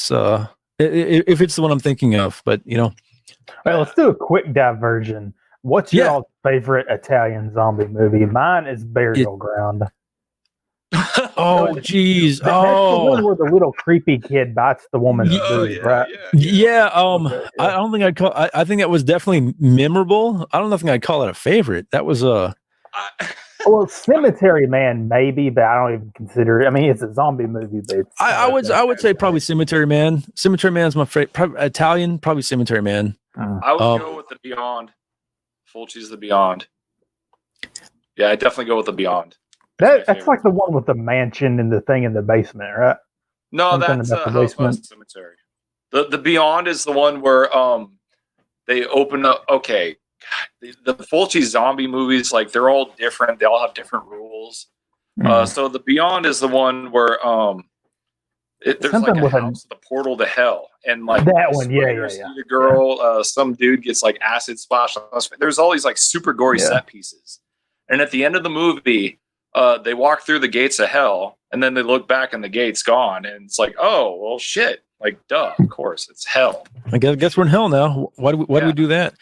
it's the one I'm thinking of, but
All right, let's do a quick diversion. What's your favorite Italian zombie movie? Mine is Burial Ground.
Oh, geez.
That's the one where the little creepy kid bites the woman's boob, right?
Yeah. I don't think I'd call. I think that was definitely memorable. I don't think I'd call it a favorite. That was
well, Cemetery Man maybe, but I don't even consider it. I mean, it's a zombie movie, but
I would say probably Cemetery Man. Cemetery Man's my favorite. Italian, probably Cemetery Man.
I would go with the Beyond. Fulci's The Beyond. Yeah, I definitely go with the Beyond.
That's like the one with the mansion and the thing in the basement, right?
No, that's House by Cemetery. The Beyond is the one where they open up. Okay, the Fulci zombie movies, like, they're all different. They all have different rules. So the Beyond is the one where there's like a house, the portal to hell, and like
that one. Yeah.
The girl, some dude gets like acid splashed on us. There's all these like super gory set pieces, and at the end of the movie, they walk through the gates of hell, and then they look back and the gate's gone, and it's like, oh well, shit. Like, duh, of course, it's hell.
I guess we're in hell now. Why do we do that?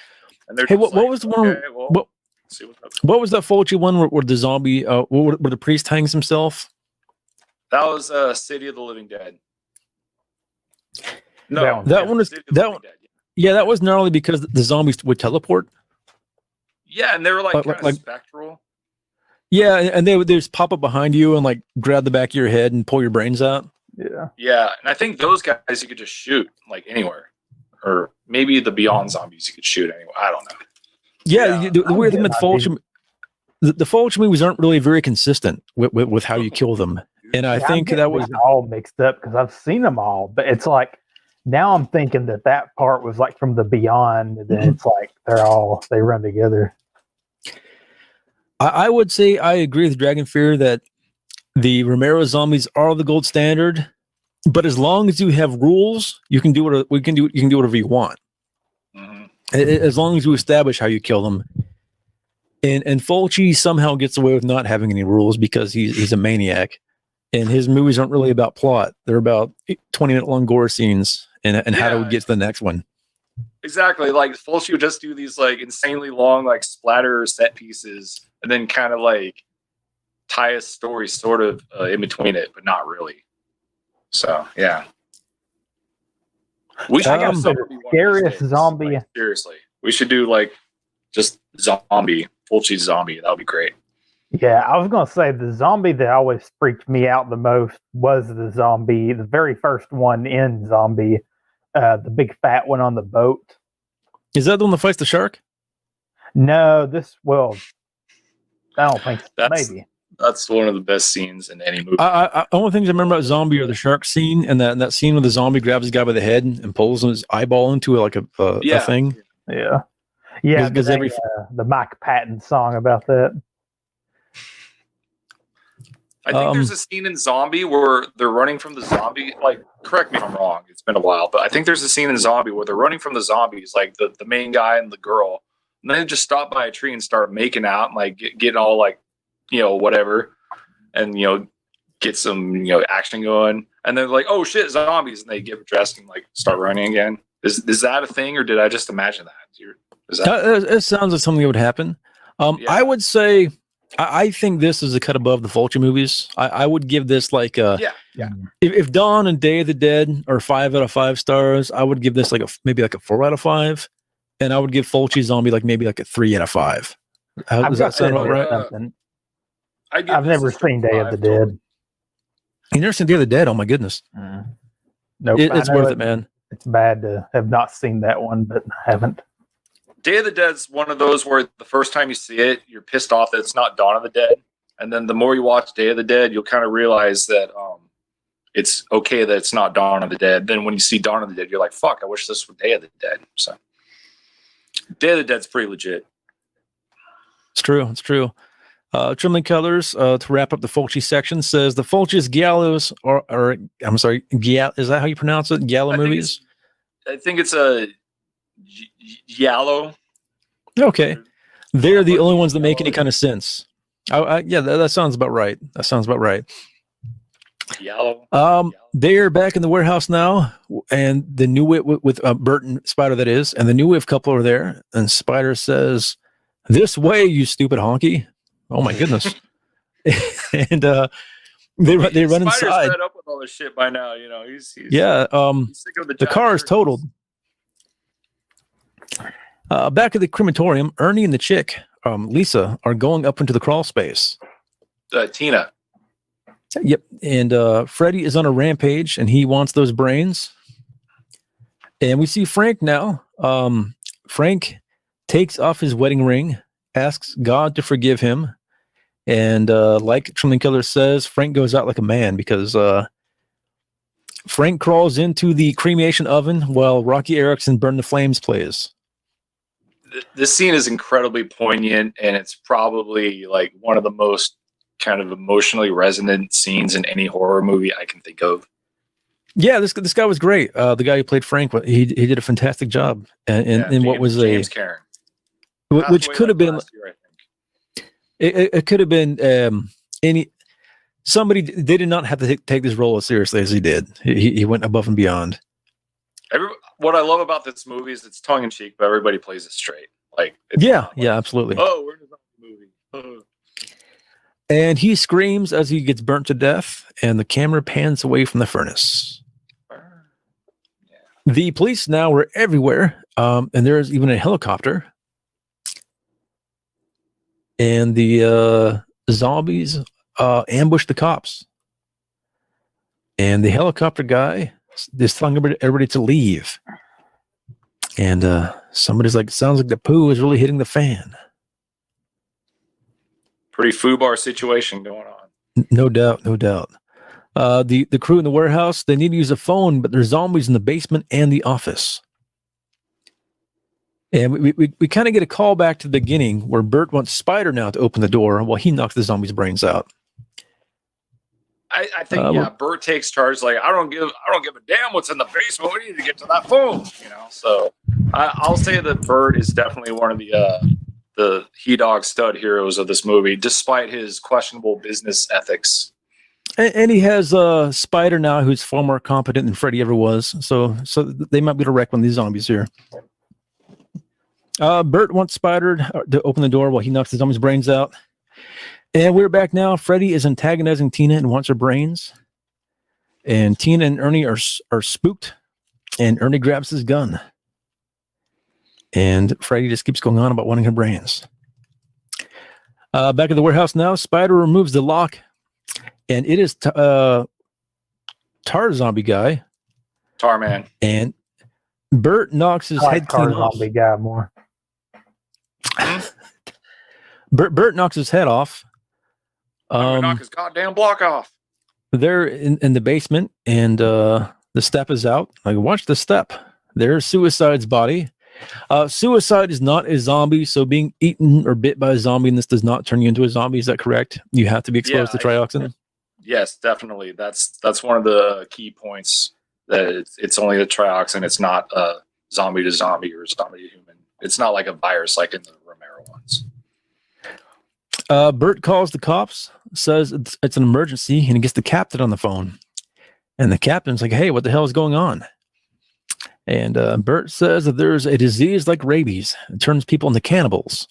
And
hey, what was the one?
See what's up.
What was that Fulci one where the zombie, where the priest hangs himself?
That was City of the Living Dead. No,
that one was
City of the Living Dead.
Yeah, that was gnarly because the zombies would teleport.
Yeah, and they were like kind of
like
spectral.
Yeah, and they would just pop up behind you and like grab the back of your head and pull your brains out.
Yeah, and I think those guys you could just shoot like anywhere, or maybe the Beyond zombies you could shoot anywhere. I don't know.
Yeah, the weird thing with Fulci, the Fulci movies aren't really very consistent with how you kill them, and I think that was
all mixed up because I've seen them all, but it's like now I'm thinking that part was like from the Beyond, and then it's like they run together.
I would say I agree with Dragon Fear that the Romero zombies are the gold standard, but as long as you have rules, you can do whatever you want.
Mm-hmm.
As long as you establish how you kill them. And Fulci somehow gets away with not having any rules because he's a maniac, and his movies aren't really about plot. They're about 20-minute long gore scenes and how to get to the next one.
Exactly. Like Fulci would just do these like insanely long like splatter set pieces and then kind of like tie a story sort of in between it, but not really. So yeah. We should have
the scariest zombie.
Like, seriously. We should do like just zombie, Fulci zombie. That would be great.
Yeah, I was gonna say the zombie that always freaked me out the most was the very first one in Zombie, the big fat one on the boat.
Is that the one that fights the shark?
No, I don't think so. Maybe.
That's one of the best scenes in any movie.
Only things I remember about Zombie are the shark scene and that scene where the zombie grabs his guy by the head and pulls his eyeball into like a thing.
Yeah. Because the Mike Patton song about that.
I think there's a scene in Zombie where they're running from the zombie. Like, correct me if I'm wrong. It's been a while, but I think there's a scene in Zombie where they're running from the zombies, like the main guy and the girl, and then they just stop by a tree and start making out and like getting all like, whatever, and get some action going, and then like, oh shit, zombies, and they get dressed and like start running again. Is that a thing, or did I just imagine that?
It sounds like something that would happen. I would say. I think this is a cut above the Fulci movies. I would give this like If Dawn and Day of the Dead are 5 out of 5 stars, I would give this maybe a 4 out of 5, and I would give Fulci Zombie maybe a 3 out of 5. Does that sound about right?
I've never seen Day of the Dead.
You never seen Day of the Dead? Oh my goodness!
Nope,
it's worth it, man.
It's bad to have not seen that one, but I haven't.
Day of the Dead's one of those where the first time you see it, you're pissed off that it's not Dawn of the Dead. And then the more you watch Day of the Dead, you'll kind of realize that it's okay that it's not Dawn of the Dead. Then when you see Dawn of the Dead, you're like, fuck, I wish this was Day of the Dead. So Day of the Dead's pretty legit.
It's true. Trimling Colors, to wrap up the Fulci section, says the Fulci's Giallos is that how you pronounce it? Giallo movies?
I think it's a Giallo.
Okay. They're the only ones that make any kind of sense. That sounds about right.
Giallo.
They're back in the warehouse now, and the new whip with Bert and Spider, that is, and the new whip couple are there, and Spider says, "This way, you stupid honky." Oh my goodness. And they run inside.
Spider's fed up with all this shit by now, he's sick of
the car is totaled. Back at the crematorium, Ernie and the chick, Lisa, are going up into the crawl space.
Tina.
Yep. And Freddy is on a rampage, and he wants those brains. And we see Frank now. Frank takes off his wedding ring, asks God to forgive him. And like Trimling Killer says, Frank goes out like a man because Frank crawls into the cremation oven while Rocky Erickson Burn the Flames plays.
This scene is incredibly poignant, and it's probably like one of the most kind of emotionally resonant scenes in any horror movie I can think of.
Yeah, this guy was great. The guy who played Frank, he did a fantastic job. And what was
James Karen,
which could have been. It could have been somebody. They did not have to take this role as seriously as he did. He went above and beyond.
What I love about this movie is it's tongue in cheek, but everybody plays it straight. Like,
absolutely.
Oh, we're in a zombie
And he screams as he gets burnt to death, and the camera pans away from the furnace. The police now were everywhere, and there's even a helicopter. And the zombies ambush the cops. And the helicopter guy is telling everybody to leave. And somebody's like, sounds like the poo is really hitting the fan.
Pretty foobar situation going on.
No doubt, no doubt. The crew in the warehouse, they need to use a phone, but there's zombies in the basement and the office. And we kind of get a call back to the beginning where Bert wants Spider now to open the door while he knocks the zombies' brains out.
I think Bert takes charge. Like, I don't give a damn what's in the basement. We need to get to that phone, you know. So I'll say that Bert is definitely one of the he-dog stud heroes of this movie, despite his questionable business ethics.
And he has Spider now, who's far more competent than Freddy ever was. So they might be able to wreck one of these zombies here. Bert wants Spider to open the door while he knocks the zombie's brains out. And we're back now. Freddy is antagonizing Tina and wants her brains. And Tina and Ernie are spooked. And Ernie grabs his gun. And Freddy just keeps going on about wanting her brains. Back at the warehouse now, Spider removes the lock. And it is Tar Zombie Guy.
Tar Man.
And Bert knocks his head clean off.
Zombie Guy more.
Bert knocks his head off.
Knock his goddamn block off.
They're in the basement, and the step is out. Like, watch the step. There's Suicide's body. Suicide is not a zombie, so being eaten or bit by a zombie in this does not turn you into a zombie. Is that correct? You have to be exposed to trioxin?
Yes, definitely. That's one of the key points, that it's only the trioxin. It's not zombie to zombie or zombie to human. It's not like a virus like in the Romero ones.
Bert calls the cops, says it's an emergency, and he gets the captain on the phone. And the captain's like, hey, what the hell is going on? And Bert says that there's a disease like rabies. It turns people into cannibals.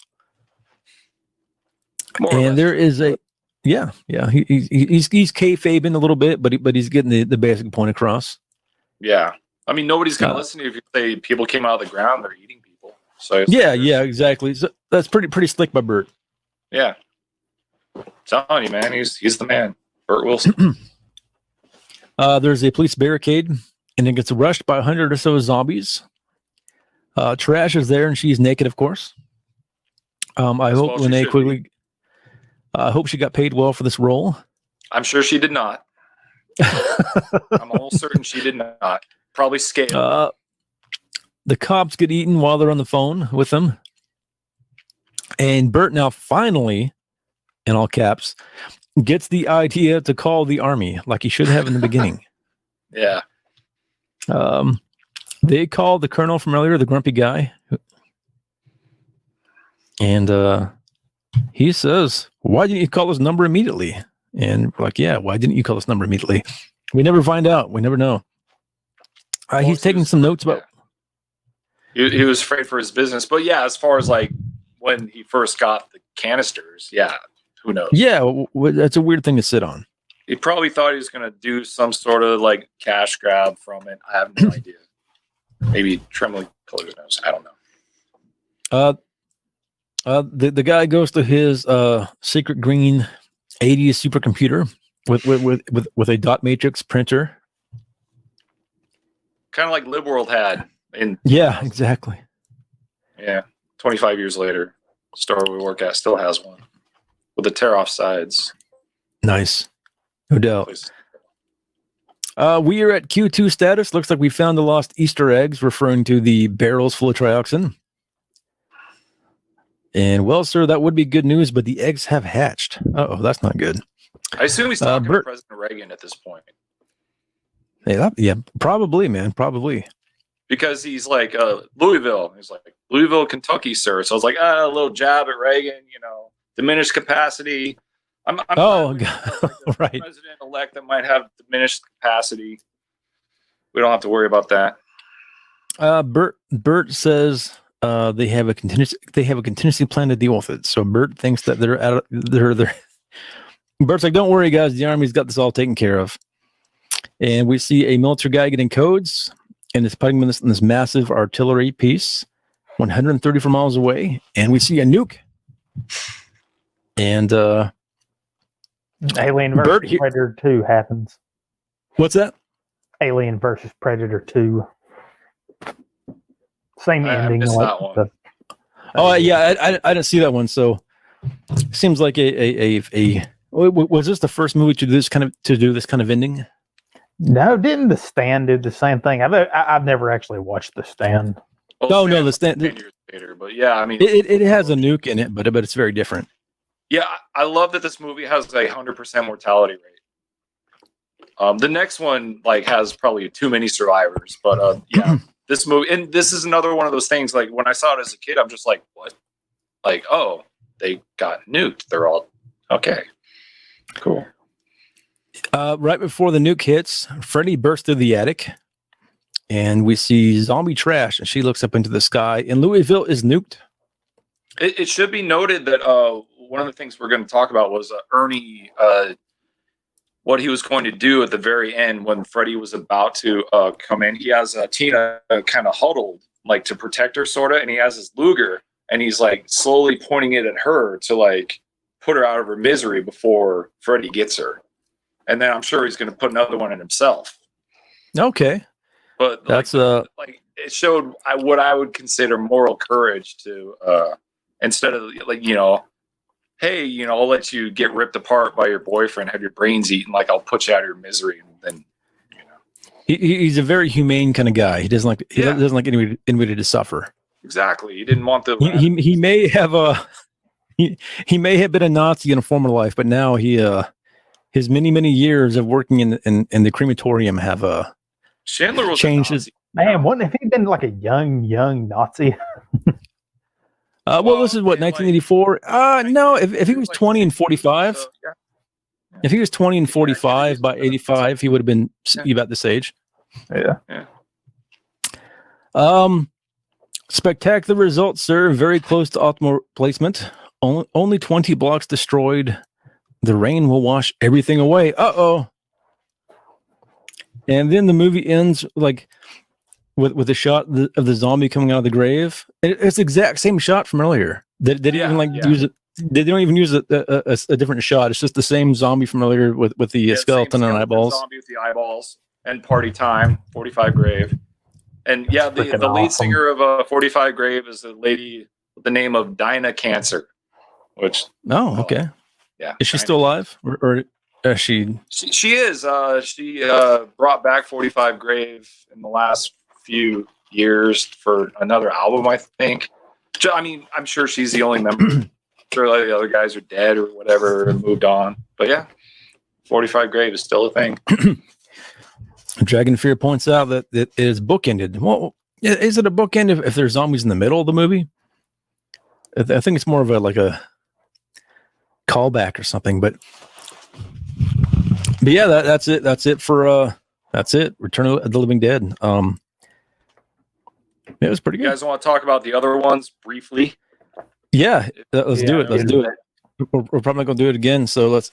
And there is a... Yeah. He's kayfabing a little bit, but he's getting the basic point across.
Yeah. I mean, nobody's going to listen to you if you say people came out of the ground, they're eating people. So
yeah, exactly. So that's pretty slick by Bert.
Yeah. I'm telling you, man, he's the man. Bert Wilson.
There's a police barricade, and it gets rushed by 100 or so zombies. Trash is there, and she's naked, of course. I hope Linnea Quigley... I hope she got paid well for this role.
I'm sure she did not. I'm almost certain she did not. Probably scale. The cops get eaten while they're on the phone with them. And Bert now finally, in all caps, gets the idea to call the army like he should have in the beginning. Yeah.
They called the colonel from earlier, the grumpy guy. And he says, why didn't you call this number immediately? And we're like, yeah, why didn't you call this number immediately? We never find out. We never know. He's taking some notes about...
He was afraid for his business. But yeah, as far as like when he first got the canisters, yeah, who knows?
Yeah, that's a weird thing to sit on.
He probably thought he was going to do some sort of like cash grab from it. I have no idea. Maybe trembling knows. I don't know.
The guy goes to his secret green 80s supercomputer with a dot matrix printer.
Kind of like LibWorld had in.
Yeah, exactly.
Yeah, 25 years later, store we work at still has one with the tear off sides.
Nice, no doubt. We are at Q2 status. Looks like we found the lost Easter eggs, referring to the barrels full of trioxin. And well, sir, that would be good news, but the eggs have hatched. Oh, that's not good.
I assume he's talking to President Reagan at this point.
Yeah, probably, man, probably.
Because he's like, Louisville. He's like, Louisville, Kentucky, sir. So I was like, a little jab at Reagan, diminished capacity. I'm
right.
President-elect that might have diminished capacity. We don't have to worry about that.
Bert says they have a contingency plan to deal with it. So Bert thinks that they're Bert's like, don't worry, guys, the Army's got this all taken care of. And we see a military guy getting codes, and it's putting in this massive artillery piece 134 miles away, and we see a nuke. And
Alien versus Predator 2 happens.
What's that?
Alien versus Predator 2. Same ending.
That one.
Oh yeah, I didn't see that one. So seems like a was this the first movie to do this kind of ending?
No, didn't The Stand do the same thing? I've never actually watched The Stand.
Well,
no, The Stand.
10 years later, but yeah, I mean,
it has a nuke in it, but it's very different.
Yeah, I love that this movie has a 100% mortality rate. The next one has probably too many survivors, but yeah, this movie, and this is another one of those things. Like when I saw it as a kid, I'm just like, what? Like, oh, they got nuked. They're all okay, cool.
Right before the nuke hits, Freddy bursts through the attic, and we see zombie trash, and she looks up into the sky, and Louisville is nuked.
It should be noted that one of the things we're going to talk about was Ernie, what he was going to do at the very end when Freddy was about to come in. He has Tina kind of huddled, to protect her, sort of, and he has his Luger, and he's slowly pointing it at her to put her out of her misery before Freddy gets her. And then I'm sure he's going to put another one in himself.
Okay.
But
that's
it showed what I would consider moral courage to instead of hey, I'll let you get ripped apart by your boyfriend, have your brains eaten, I'll put you out of your misery, and then
he's a very humane kind of guy. He doesn't like anybody to suffer.
Exactly. He didn't want the
he may have he may have been a Nazi in a former life, but now his many years of working in the crematorium have
Chandler was
changed his.
Man, wouldn't have he been like a young Nazi?
Well, this is what 1984. No, if he was 20 and 45, if he was 20 and 45 by 85, he would have been about this age.
Yeah.
Spectacular results, sir. Very close to optimal placement. Only 20 blocks destroyed. The rain will wash everything away. Uh-oh. And then the movie ends with a shot of the zombie coming out of the grave. It's the exact same shot from earlier. They didn't use it. They don't even use a different shot. It's just the same zombie from earlier with the skeleton and eyeballs.
Zombie with the eyeballs and Party Time, 45 Grave. And yeah, the lead singer of 45 Grave is a lady with the name of Dinah Cancer. Which
okay.
Yeah.
Is she still alive? Or is she?
She is. She brought back 45 Grave in the last few years for another album, I think. I mean, I'm sure she's the only member. I'm sure the other guys are dead or whatever and moved on. But yeah, 45 Grave is still a thing.
Dragon Fear points out that it is bookended. Well, is it a bookend if there's zombies in the middle of the movie? I think it's more of a callback or something. But yeah, that's it. That's it for Return of the Living Dead. It was pretty good.
You guys want to talk about the other ones briefly?
Yeah, let's do it. Let's do it. We're probably not going to do it again. So let's.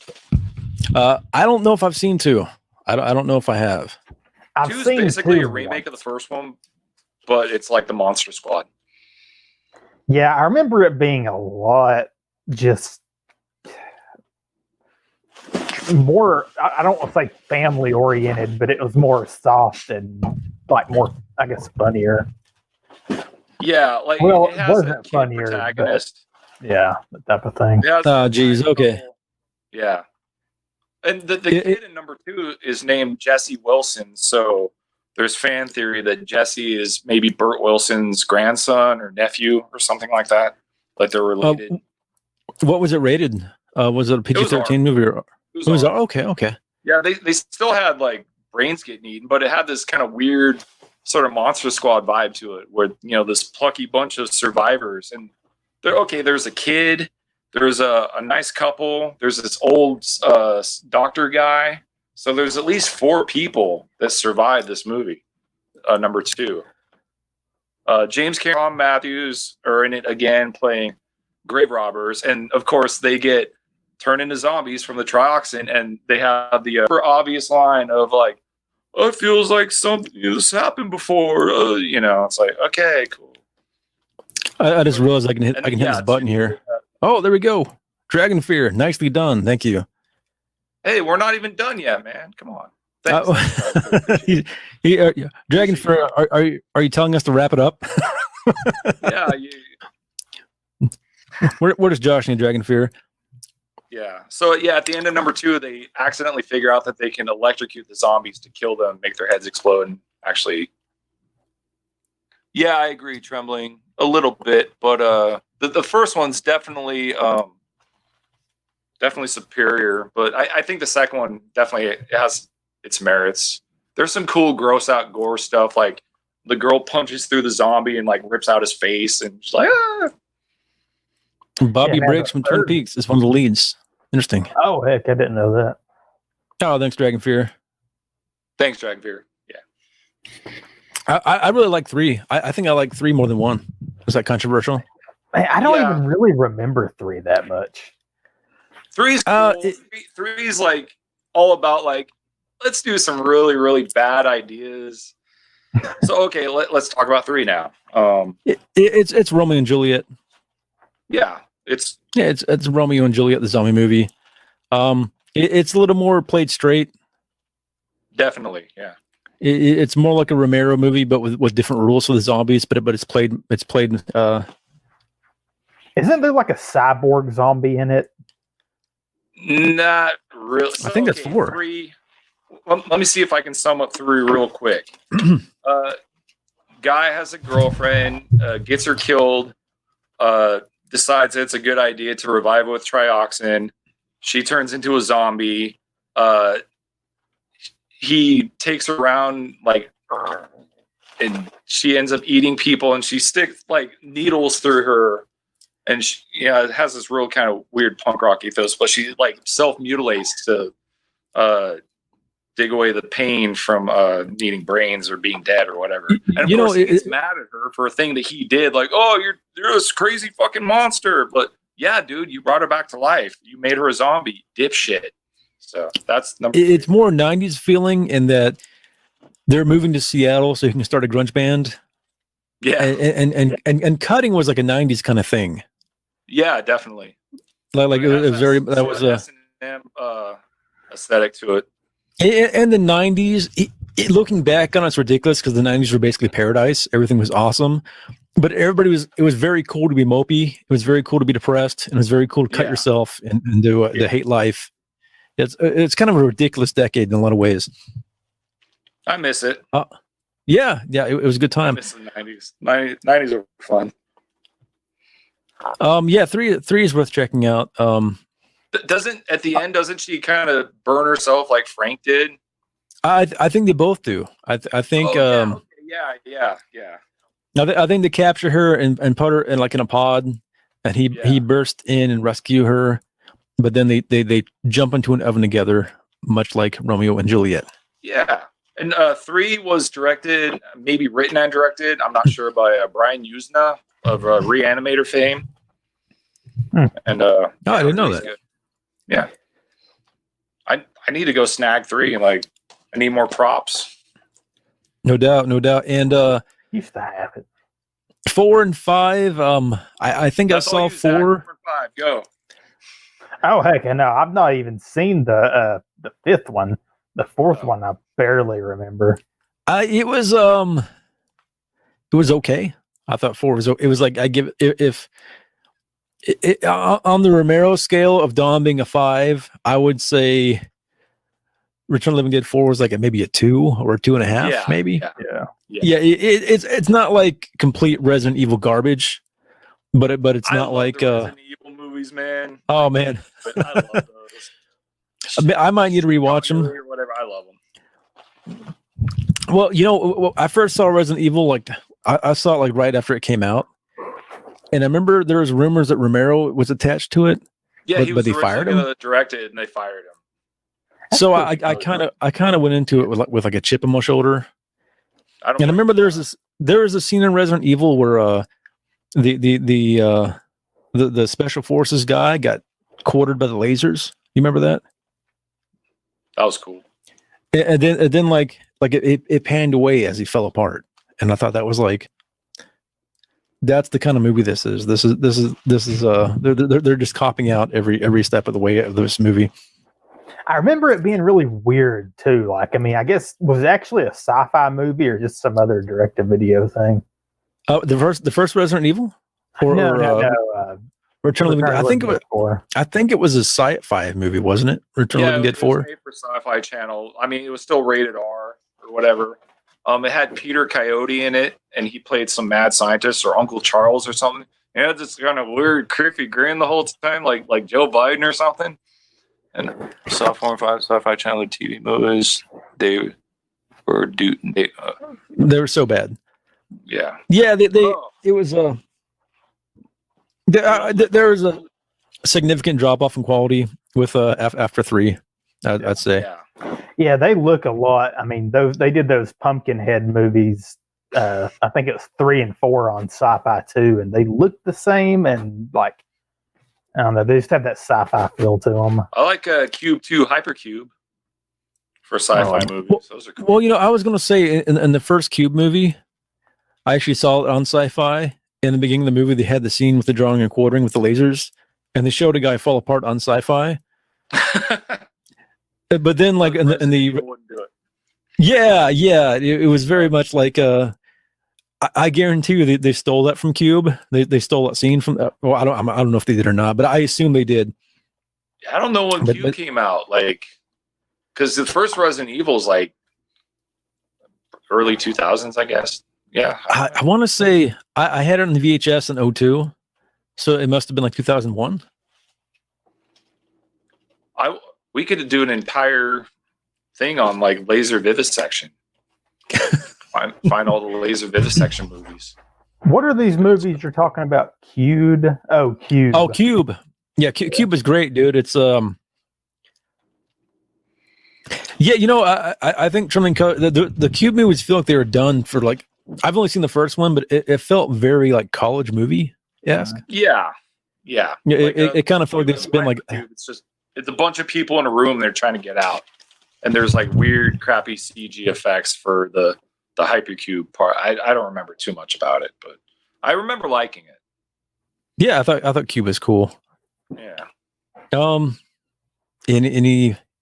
I don't know if I've seen 2. I don't know if I have.
I've
2 is
seen
basically
2
a remake of the first one, but it's like the Monster Squad.
Yeah, I remember it being a lot just more. I don't want to say family oriented, but it was more soft and more, I guess, funnier.
Yeah,
it
has
wasn't funnier.
Protagonist.
Yeah, that type of thing.
Oh, geez. Okay.
Yeah. And the kid in number 2 is named Jesse Wilson. So there's fan theory that Jesse is maybe Burt Wilson's grandson or nephew or something like that. Like they're related.
What was it rated? Was it a PG-13 movie? It was okay.
Yeah, they still had brains getting eaten, but it had this kind of weird sort of Monster Squad vibe to it, where this plucky bunch of survivors, and there's a kid, there's a nice couple, there's this old doctor guy, so there's at least 4 people that survived this movie, number 2. James Cameron Matthews are in it again, playing grave robbers, and of course they get turned into zombies from the trioxin, and they have the obvious line of like, "Oh, it feels like something this happened before." It's like, okay, cool.
I just realized I can hit this button here. Oh, there we go. Dragon Fear, nicely done. Thank you.
Hey, we're not even done yet, man. Come on.
Dragon Fear, are you telling us to wrap it up?
Yeah.
Where does Josh need Dragon Fear?
Yeah. So yeah, at the end of number 2, they accidentally figure out that they can electrocute the zombies to kill them, make their heads explode, and actually. Yeah, I agree. Trembling a little bit, but the first one's definitely superior. But I think the second one definitely has its merits. There's some cool, gross out gore stuff, like the girl punches through the zombie and like rips out his face, and she's like, ah.
Bobby Briggs from Twin Peaks is one of the leads. Interesting.
Oh, heck, I didn't know that.
Oh, thanks, Dragon Fear.
Thanks, Dragon Fear. Yeah.
I really like 3. I think I like 3 more than 1. Is that controversial?
Man, I don't even really remember 3 that much.
3's cool. 3's like all about like, let's do some really, really bad ideas. So okay, let's talk about 3 now.
It's Romeo and Juliet.
Yeah,
it's Romeo and Juliet, the zombie movie. It's a little more played straight.
Definitely, yeah.
It's more like a Romero movie, but with different rules for the zombies. But it's played.
Isn't there like a cyborg zombie in it?
Not really.
I think that's 4.
3. Let me see if I can sum up 3 real quick. Guy has a girlfriend, gets her killed. Decides it's a good idea to revive her with trioxin. She turns into a zombie. He takes her around like, and she ends up eating people, and she sticks like needles through her, and it has this real kind of weird punk rock ethos, but she like self-mutilates to dig away the pain from needing brains or being dead or whatever. And of course he gets mad at her for a thing that he did, like, oh, you're this crazy fucking monster. But yeah, dude, you brought her back to life. You made her a zombie, dipshit. So that's number 3.
It's more 90s feeling in that they're moving to Seattle so you can start a grunge band.
Yeah.
And cutting was like a 90s kind of thing.
Yeah, definitely.
Like it was very, that was a
S&M, aesthetic to it.
And the 90s, looking back on it's ridiculous because the 90s were basically paradise. Everything was awesome. But it was very cool to be mopey. It was very cool to be depressed. And it was very cool to cut yourself and do to hate life. It's kind of a ridiculous decade in a lot of ways.
I miss it.
Yeah, it was a good time.
I miss the 90s. 90s are fun.
Yeah, 3 is worth checking out.
Doesn't she kind of burn herself like Frank did?
I think they both do. I think.
Yeah.
Now I think they capture her and put her in like in a pod, and he burst in and rescue her. But then they jump into an oven together, much like Romeo and Juliet.
Yeah. And 3 was directed, maybe written and directed, I'm not sure, by Brian Usna of Reanimator fame. And
I didn't know that.
Good. Yeah. I need to go snag 3 and like I need more props.
No doubt. And
used to have it.
4 and 5. I think I saw 4.
4 and 5. Go.
Oh heck, no! I've not even seen the 5th one. The 4th one, I barely remember.
It was okay. I thought 4 was. It was like I give if on the Romero scale of Dawn being a 5, I would say Return of the Living Dead 4 was like maybe a 2 or a 2.5, maybe. Yeah. It's not like complete Resident Evil garbage, but it's not like
Resident Evil movies, man.
Oh man,
I love those.
I might need to rewatch them.
Or whatever, I love them.
Well, I first saw Resident Evil like I saw it like right after it came out, and I remember there was rumors that Romero was attached to it.
Yeah,
but they fired him.
Directed, and they fired him.
So I kind of went into it with like a chip on my shoulder. I remember there's there is a scene in Resident Evil where the special forces guy got quartered by the lasers. You remember that?
That was cool.
And then like it panned away as he fell apart, and I thought that was like, that's the kind of movie this is. This is they're just copying out every step of the way of this movie.
I remember it being really weird too. Like, I mean, I guess was it actually a sci-fi movie or just some other direct-to-video thing?
Oh, the first Resident Evil,
No.
Return of the Living Dead. I think it was a sci-fi movie, wasn't it? Return of the Living Dead 4.
It was made for Sci-Fi Channel. I mean, it was still rated R or whatever. It had Peter Coyote in it, and he played some mad scientist or Uncle Charles or something. He had this kind of weird, creepy grin the whole time, like Joe Biden or something. And Sophomore 5 Sci-Fi Channel TV movies, they
were so bad.
Yeah.
Yeah, it was there was a significant drop off in quality with after 3. I'd say.
Yeah, they look a lot. I mean, they did those Pumpkinhead movies. I think it was 3 and 4 on Sci-Fi 2, and they look the same. And like, I don't know, they just have that sci-fi feel to them.
I like Cube 2 Hypercube for sci-fi movies. Those are cool.
Well, you know, I was going to say in the first Cube movie, I actually saw it on Sci-Fi. In the beginning of the movie, they had the scene with the drawing and quartering with the lasers, and they showed a guy fall apart on Sci-Fi. But then, like in the it was very much like I guarantee you they stole that from Cube. They stole that scene from. Well, I don't know if they did or not, but I assume they did.
I don't know when Cube came out, like, because the first Resident Evil is like early 2000s, I guess. Yeah,
I want to say I had it on the VHS in 2002, so it must have been like 2001.
We could do an entire thing on like laser vivisection. find all the laser vivisection movies.
What are these movies you're talking about? Cube. Oh, Cube.
Oh, Cube. Yeah, Cube is great, dude. It's yeah, you know, I think the Cube movies feel like they were done for like. I've only seen the first one, but it felt very like college movie esque.
Yeah. Like,
it kind of felt like they spent like.
It's a bunch of people in a room. They're trying to get out, and there's like weird, crappy CG effects for the Hypercube part. I don't remember too much about it, but I remember liking it.
Yeah, I thought Cube was cool.
Yeah.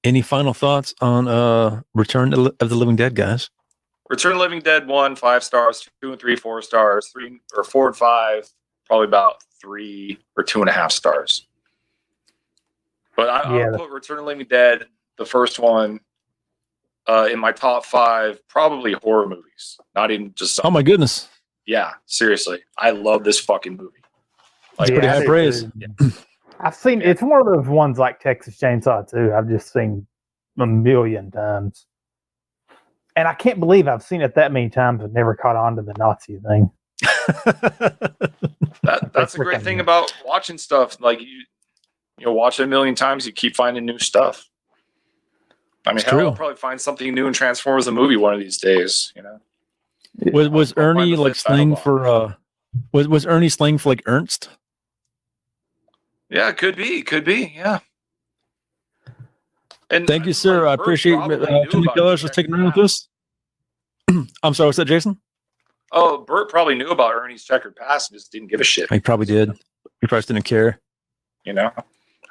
Any final thoughts on Return of the Living Dead, guys?
Return of the Living Dead 1, 5 stars, 2 and 3, 4 stars, 3 or 4 and 5, probably about 3 or 2.5 stars. But I'll put Return of the Living Dead, the first one, in my top 5, probably horror movies. Not even just something.
Oh my goodness.
Yeah, seriously. I love this fucking movie.
Like, pretty high praise.
Yeah. I've seen it's one of those ones like Texas Chainsaw 2. I've just seen a million times. And I can't believe I've seen it that many times and never caught on to the Nazi thing.
That's a great thing about watching stuff. Like you watch it a million times, you keep finding new stuff. I mean, I'll probably find something new in Transformers the movie one of these days. You know,
was Ernie like slang for? Was Ernie slang for like Ernst?
Yeah, could be. Yeah. And
thank you, sir. I appreciate Tony Keller's just taking around with this. I'm sorry, what's that, Jason?
Oh, Bert probably knew about Ernie's checkered past and just didn't give a shit.
He probably did. He probably didn't care.
You know?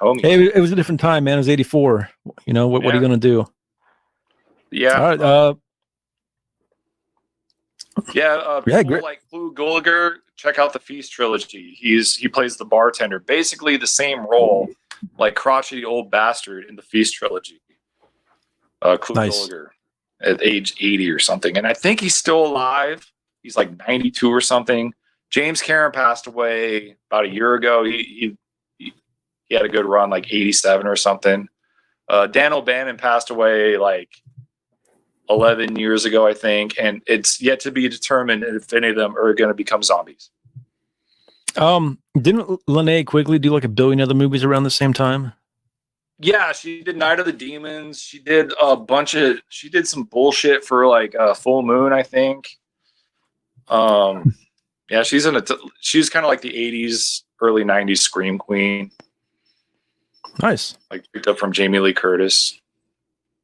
Homie.
Hey, it was a different time, man. It was 84. You know, what are you going to do?
Yeah.
All right.
People like Lou Gallagher, check out the Feast trilogy. He plays the bartender. Basically the same role like crotchety old bastard in the Feast trilogy. Lou Gallagher at age 80 or something. And I think he's still alive. He's like 92 or something. James Cameron passed away about a year ago. He had a good run, like 87 or something. Dan O'Bannon passed away like 11 years ago, I think, and it's yet to be determined if any of them are going to become zombies.
Didn't Linnea Quigley do like a billion other movies around the same time?
Yeah, she did Night of the Demons. She did she did some bullshit for like Full Moon, I think. Yeah, she's she's kind of like the 80s, early 90s scream queen.
Nice.
Like picked up from Jamie Lee Curtis.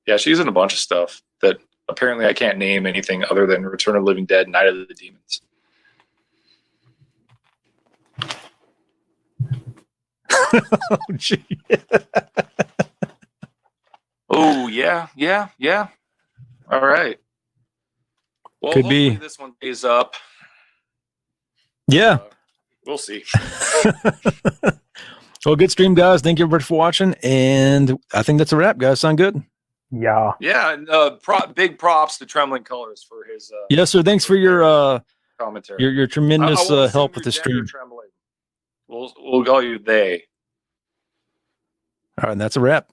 Yeah, she's in a bunch of stuff that apparently I can't name anything other than Return of the Living Dead, Night of the Demons.
Oh, gee.
Oh, yeah. All right. Well,
Could
hopefully
be.
this one pays up.
Yeah.
We'll see.
Well, good stream, guys. Thank you everybody for watching. And I think that's a wrap, guys. Sound good?
Yeah.
Yeah, and big props to Trembling Colors for his
Yes, sir. Thanks for your
commentary.
your tremendous
I will assume
help with
your
the
gender
stream.
Trembling. We'll call you they.
All right, and that's a wrap.